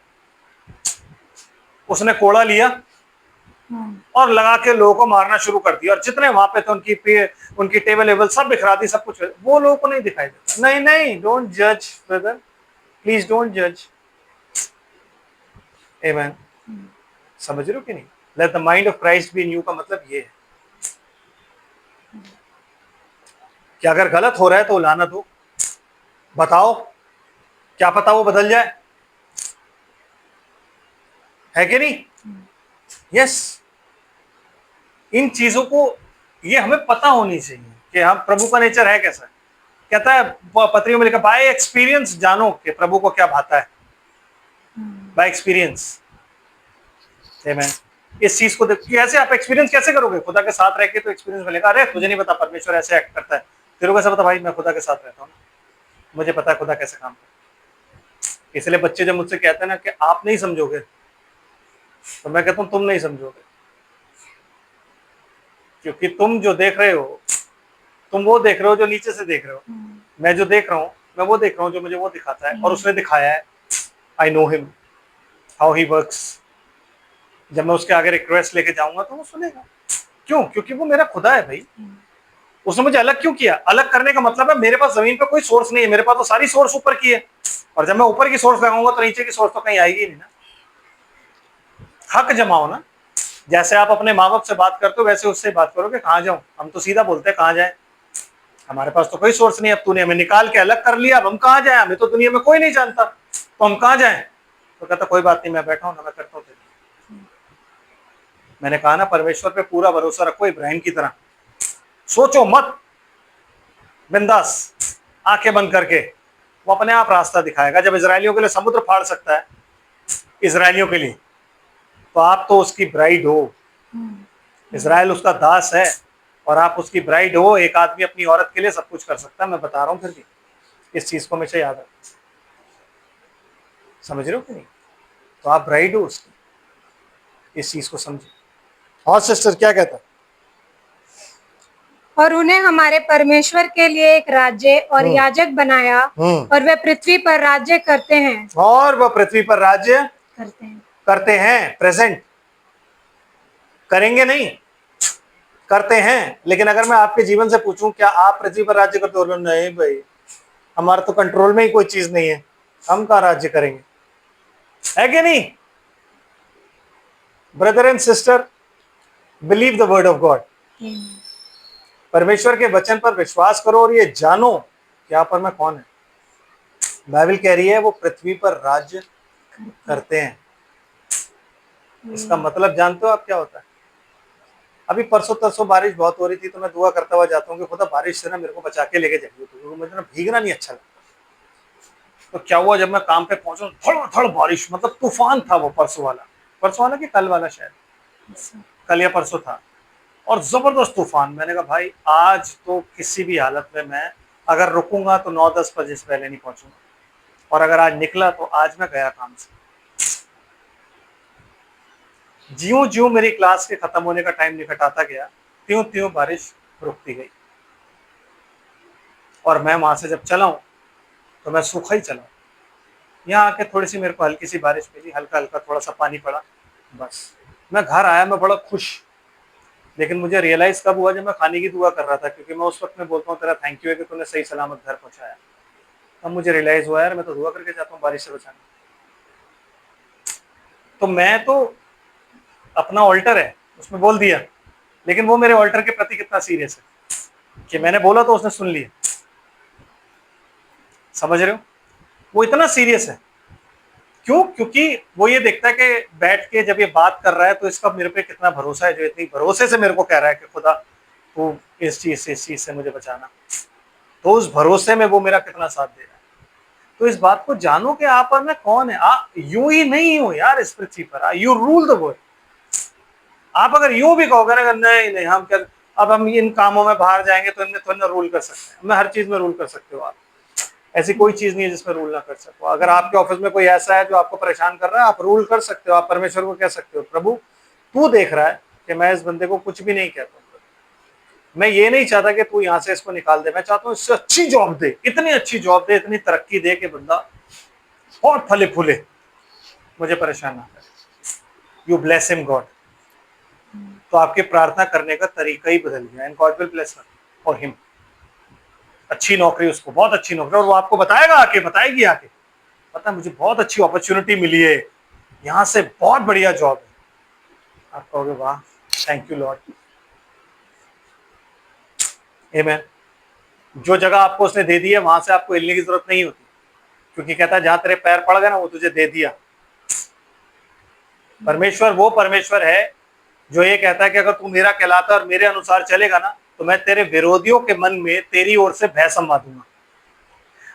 उसने कोड़ा लिया और लगा के लोगों को मारना शुरू कर दिया, और जितने वहां पे थे उनकी टेबल वेबल सब बिखरा दी, सब कुछ। वो लोगों को नहीं दिखाई देता। नहीं नहीं, डोंट जज ब्रदर, प्लीज डोंट जज। आमेन। समझ रहे हो कि नहीं? Let the mind of Christ be in you का मतलब ये है कि अगर गलत हो रहा है तो लानत हो, बताओ, क्या पता वो बदल जाए, है कि नहीं? यस। इन चीजों को ये हमें पता होनी चाहिए कि हम प्रभु का नेचर है कैसा। कहता है पत्रियों में लिखा बाय एक्सपीरियंस जानो कि प्रभु को क्या भाता है। Bye experience. आमीन। इस चीज को देखो, कैसे आप एक्सपीरियंस कैसे करोगे? खुदा के साथ रह के तो एक्सपीरियंस मिलेगा। अरे तुझे नहीं पता परमेश्वर ऐसे एक्ट करता है, तेरे को कैसे पता? भाई मैं खुदा के साथ रहता हूँ, मुझे पता है खुदा कैसे काम करता है। इसलिए बच्चे जब मुझसे कहते हैं ना कि आप नहीं समझोगे, तो मैं कहता हूँ तुम नहीं समझोगे, क्योंकि तुम जो देख रहे हो, तुम वो देख रहे हो जो नीचे से देख रहे हो। मैं जो देख रहा हूँ, मैं वो देख रहा हूँ जो मुझे वो दिखाता है, और उसने दिखाया है। I know him, how he works. जब मैं उसके आगे रिक्वेस्ट लेके जाऊंगा तो वो सुनेगा। क्यों? क्योंकि वो मेरा खुदा है भाई। उसने मुझे अलग क्यों किया? अलग करने का मतलब है मेरे पास जमीन पर कोई सोर्स नहीं है, मेरे पास तो सारी सोर्स ऊपर की है, और जब मैं ऊपर की सोर्स लगाऊंगा तो नीचे की सोर्स तो कहीं आएगी नहीं ना। हक जमाओ ना। जैसे आप अपने माँ बाप से बात करते हो वैसे उससे बात करो कि कहाँ जाऊं। हम तो सीधा बोलते हैं कहाँ जाए, हमारे पास तो कोई सोर्स नहीं। अब तूने हमें निकाल के अलग कर लिया, अब हम कहाँ जाए? हमें तो दुनिया में कोई नहीं जानता, तो हम कहाँ जाए? तो कहता कोई बात नहीं, मैं बैठा हूं ना, मैं करता हूँ। मैंने कहा ना, परमेश्वर पे पूरा भरोसा रखो इब्राहिम की तरह। सोचो मत, बिंदास आंखें बंद करके, वो अपने आप रास्ता दिखाएगा। जब इजरायलियों के लिए समुद्र फाड़ सकता है, इजरायलियों के लिए, तो आप तो उसकी ब्राइड हो। इजराइल उसका दास है और आप उसकी ब्राइड हो। एक आदमी अपनी औरत के लिए सब कुछ कर सकता है, मैं बता रहा हूँ। फिर भी इस चीज को हमेशा याद रखो, समझ रहे हो कि नहीं? तो आप ब्राइड हो उसकी, इस चीज को समझिए। और सिस्टर क्या कहता है? और उन्हें हमारे परमेश्वर के लिए एक राज्य और याजक बनाया, और वे पृथ्वी पर राज्य करते हैं। और वह पृथ्वी पर राज्य करते हैं। प्रेजेंट, करेंगे नहीं, करते हैं। लेकिन अगर मैं आपके जीवन से पूछूं क्या आप पृथ्वी पर राज्य करते हो? नहीं भाई, हमारा तो कंट्रोल में ही कोई चीज नहीं है, हम कहाँ राज्य करेंगे, है कि नहीं? Brother and sister, believe the word of God. परमेश्वर के वचन पर विश्वास करो और ये जानो कि आप पर में कौन है। बाइबल कह रही है वो पृथ्वी पर राज्य करते हैं। इसका मतलब जानते हो आप क्या होता है? अभी परसों तरसों बारिश बहुत हो रही थी, तो मैं दुआ करता हुआ जाता हूँ कि खुदा बारिश से ना मेरे को बचा के लेके जाइए, क्योंकि मुझे ना भीगना नहीं अच्छा लगता। तो क्या हुआ, जब मैं काम पे पहुंचा, धड़ बारिश, मतलब तूफान था वो। परसों वाला कि कल वाला, शायद कल या परसों था, और जबरदस्त तूफान। मैंने कहा भाई आज तो किसी भी हालत में मैं अगर रुकूंगा तो 9-10 बजे से पहले नहीं पहुंचूंगा, और अगर आज निकला तो आज मैं गया काम से। ज्यों ज्यों मेरी क्लास के खत्म होने का टाइम निकट आता गया, त्यों त्यों बारिश रुकती गई, और मैं वहां से जब चला हूं तो मैं सूखा ही चला। यहाँ आके थोड़ी सी मेरे को हल्की सी बारिश मिली, हल्का हल्का थोड़ा सा पानी पड़ा, बस। मैं घर आया, मैं बड़ा खुश। लेकिन मुझे रियलाइज कब हुआ, जब मैं खाने की दुआ कर रहा था, क्योंकि मैं उस वक्त में बोलता हूँ तेरा थैंक यू है कि तूने सही सलामत घर पहुंचाया। अब मुझे रियलाइज हुआ यार मैं तो दुआ करके जाता हूँ बारिश से बचाने। तो मैं तो अपना ऑल्टर है उसमें बोल दिया, लेकिन वो मेरे ऑल्टर के प्रति कितना सीरियस है कि मैंने बोला तो उसने सुन लिया। समझ रहे हो? वो इतना सीरियस है। क्यों? क्योंकि वो ये देखता है कि बैठ के जब ये बात कर रहा है तो इसका मेरे पे कितना भरोसा है, जो इतनी भरोसे से मेरे को कह रहा है कि खुदा तू इस चीज से मुझे बचाना। तो उस भरोसे में वो मेरा कितना साथ दे रहा है। तो इस बात को जानो कि आप और मैं कौन है। आप यूं ही नहीं हो यार इस पृथ्वी पर, यू रूल द वर्ल्ड। आप अगर यूं भी कहोगे ना नहीं नहीं हम क्या, अब हम इन कामों में बाहर जाएंगे तो इनमें थोड़ी ना रूल कर सकते हैं। मैं हर चीज में रूल कर सकते हो आप, ऐसी कोई चीज नहीं है जिसमें रूल ना कर सको। अगर आपके ऑफिस में कोई ऐसा है जो आपको परेशान कर रहा है, आप रूल कर सकते हो। आप परमेश्वर को कह सकते हो प्रभु तू देख रहा है कि मैं इस बंदे को कुछ भी नहीं कहता, मैं ये नहीं चाहता कि तू यहाँ से इसको निकाल दे, मैं चाहता हूँ इससे अच्छी जॉब दे, इतनी अच्छी जॉब दे, इतनी तरक्की दे कि बंदा और फले फूले, मुझे परेशान ना करे। You bless him God. तो आपके प्रार्थना करने का तरीका ही बदल गया, एंड गॉड विल ब्लेस और हिम। अच्छी नौकरी उसको, बहुत अच्छी नौकरी, और वो आपको बताएगा आके, बताएगी आके, पता है मुझे बहुत अच्छी अपॉर्चुनिटी मिली है, यहाँ से बहुत बढ़िया जॉब है। आप कहोगे वाह थैंक यू लॉर्ड, आमीन। जो जगह आपको उसने दे दी है वहां से आपको हिलने की जरूरत नहीं होती, क्योंकि कहता है जहां तेरे पैर पड़ गए ना वो तुझे दे दिया। परमेश्वर वो परमेश्वर है जो ये कहता है कि अगर तू मेरा कहलाता और मेरे अनुसार चलेगा ना तो मैं तेरे विरोधियों के मन में तेरी ओर से भय समवा दूंगा।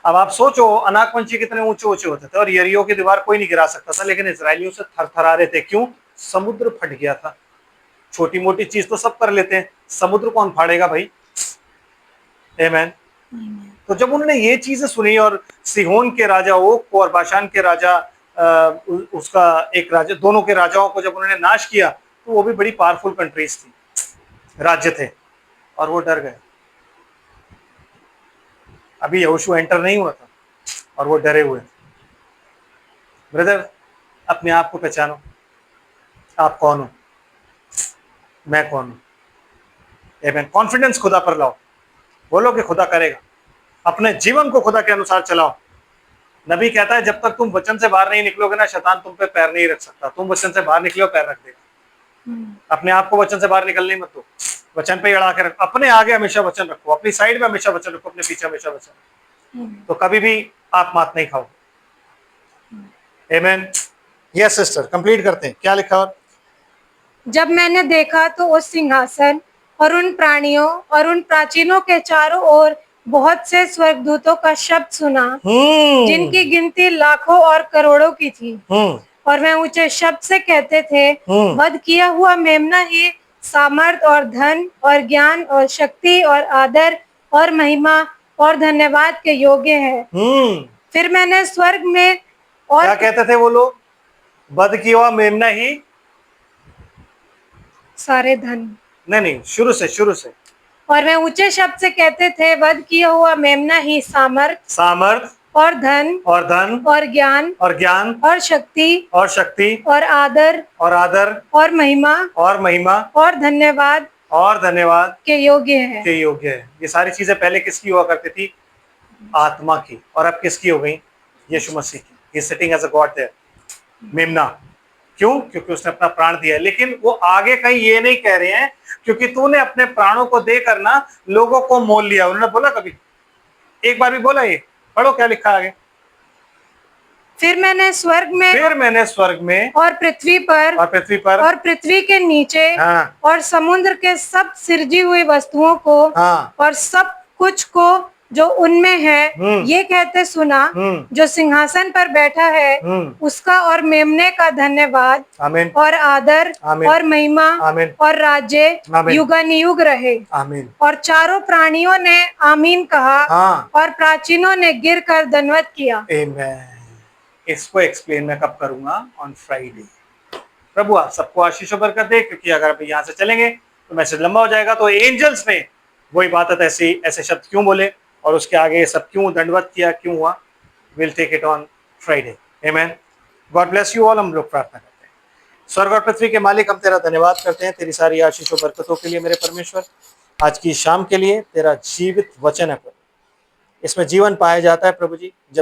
अब आप सोचो अनाकवंशी कितने ऊंचे ऊंचे होते थे और यरीहो की दीवार कोई नहीं गिरा सकता था, लेकिन इजरायलियों से थरथरा रहे थे। क्यों? समुद्र फट गया था। छोटी मोटी चीज तो सब कर लेते हैं, समुद्र कौन फाड़ेगा भाई? आमीन। तो जब उन्होंने ये चीजें सुनी और सिहोन के राजा ओग को और बाशान के राजा उसका एक राजा, दोनों के राजाओं को जब उन्होंने नाश किया, तो वो भी बड़ी पावरफुल कंट्रीज थी, राज्य थे, और वो डर गए। अभी यहोशू एंटर नहीं हुआ था और वो डरे हुए थे। ब्रदर अपने आप को पहचानो, आप कौन हो, मैं कौन हूं। आमीन। कॉन्फिडेंस खुदा पर लाओ, बोलो कि खुदा करेगा। अपने जीवन को खुदा के अनुसार चलाओ। नबी कहता है जब तक तुम वचन से बाहर नहीं निकलोगे ना शैतान तुम पे पैर नहीं रख सकता। तुम वचन से बाहर निकलो पैर रख देगा। अपने आप को वचन से बाहर निकलने मत दो, वचन पे अड़ा के रखो। अपने आगे हमेशा वचन रखो, अपनी साइड में हमेशा वचन रखो, अपने पीछे हमेशा वचन रखो, तो कभी भी आप मात नहीं खाओ। आमीन। यस सिस्टर, कंप्लीट करते हैं, क्या लिखा? और जब मैंने देखा तो उस सिंहासन और उन प्राणियों और उन प्राचीनों के चारों ओर बहुत से स्वर्गदूतों का शब्द सुना, जिनकी गिनती लाखों और करोड़ों की थी, और वह ऊंचे शब्द से कहते थे, वध किया हुआ मेमना ही सामर्थ और धन और ज्ञान और शक्ति और आदर और महिमा और धन्यवाद के योग्य है। फिर मैंने स्वर्ग में और क्या कहते थे वो लोग? वध किया हुआ मेमना ही सारे धन, नहीं, शुरू से। और वह ऊंचे शब्द से कहते थे, वध किया हुआ मेमना ही सामर्थ और धन और ज्ञान और शक्ति और आदर और महिमा और धन्यवाद के योग्य है। ये सारी चीजें पहले किसकी हुआ करती थी? आत्मा की। और अब किसकी हो गई? यीशु मसीह की। He sitting as a god there. मेमना क्यों? क्योंकि उसने अपना प्राण दिया। लेकिन वो आगे कहीं ये नहीं कह रहे हैं क्योंकि तूने अपने प्राणों को देकर ना लोगों को मोल लिया। उन्होंने बोला कभी? एक बार भी बोला? ये पढ़ो क्या लिखा आगे। फिर मैंने स्वर्ग में और पृथ्वी पर और पृथ्वी के नीचे और समुद्र के सब सृजी हुई वस्तुओं को और सब कुछ को जो उनमें है ये कहते सुना, जो सिंहासन पर बैठा है उसका और मेमने का धन्यवाद और आदर और महिमा और राज्य युगानुयुग रहे। और चारों प्राणियों ने आमीन कहा और प्राचीनों ने गिर कर दंडवत किया। इसको एक्सप्लेन मैं कब करूंगा? On Friday. प्रभु आप सबको आशीष और बरकत दे, क्योंकि अगर अभी यहाँ से चलेंगे तो मैसेज लंबा हो जाएगा। तो एंजल्स ने वही बात ऐसे शब्द क्यों बोले और उसके आगे सब क्यों दंडवत किया, क्यों हुआ? Will take it on Friday. Amen. God bless you all. हम लोग प्रार्थना करते हैं। स्वर्ग और पृथ्वी के मालिक, हम तेरा धन्यवाद करते हैं तेरी सारी आशीष और बरकतों के लिए मेरे परमेश्वर। आज की शाम के लिए तेरा जीवित वचन है प्रभु, इसमें जीवन पाया जाता है प्रभु जी। जब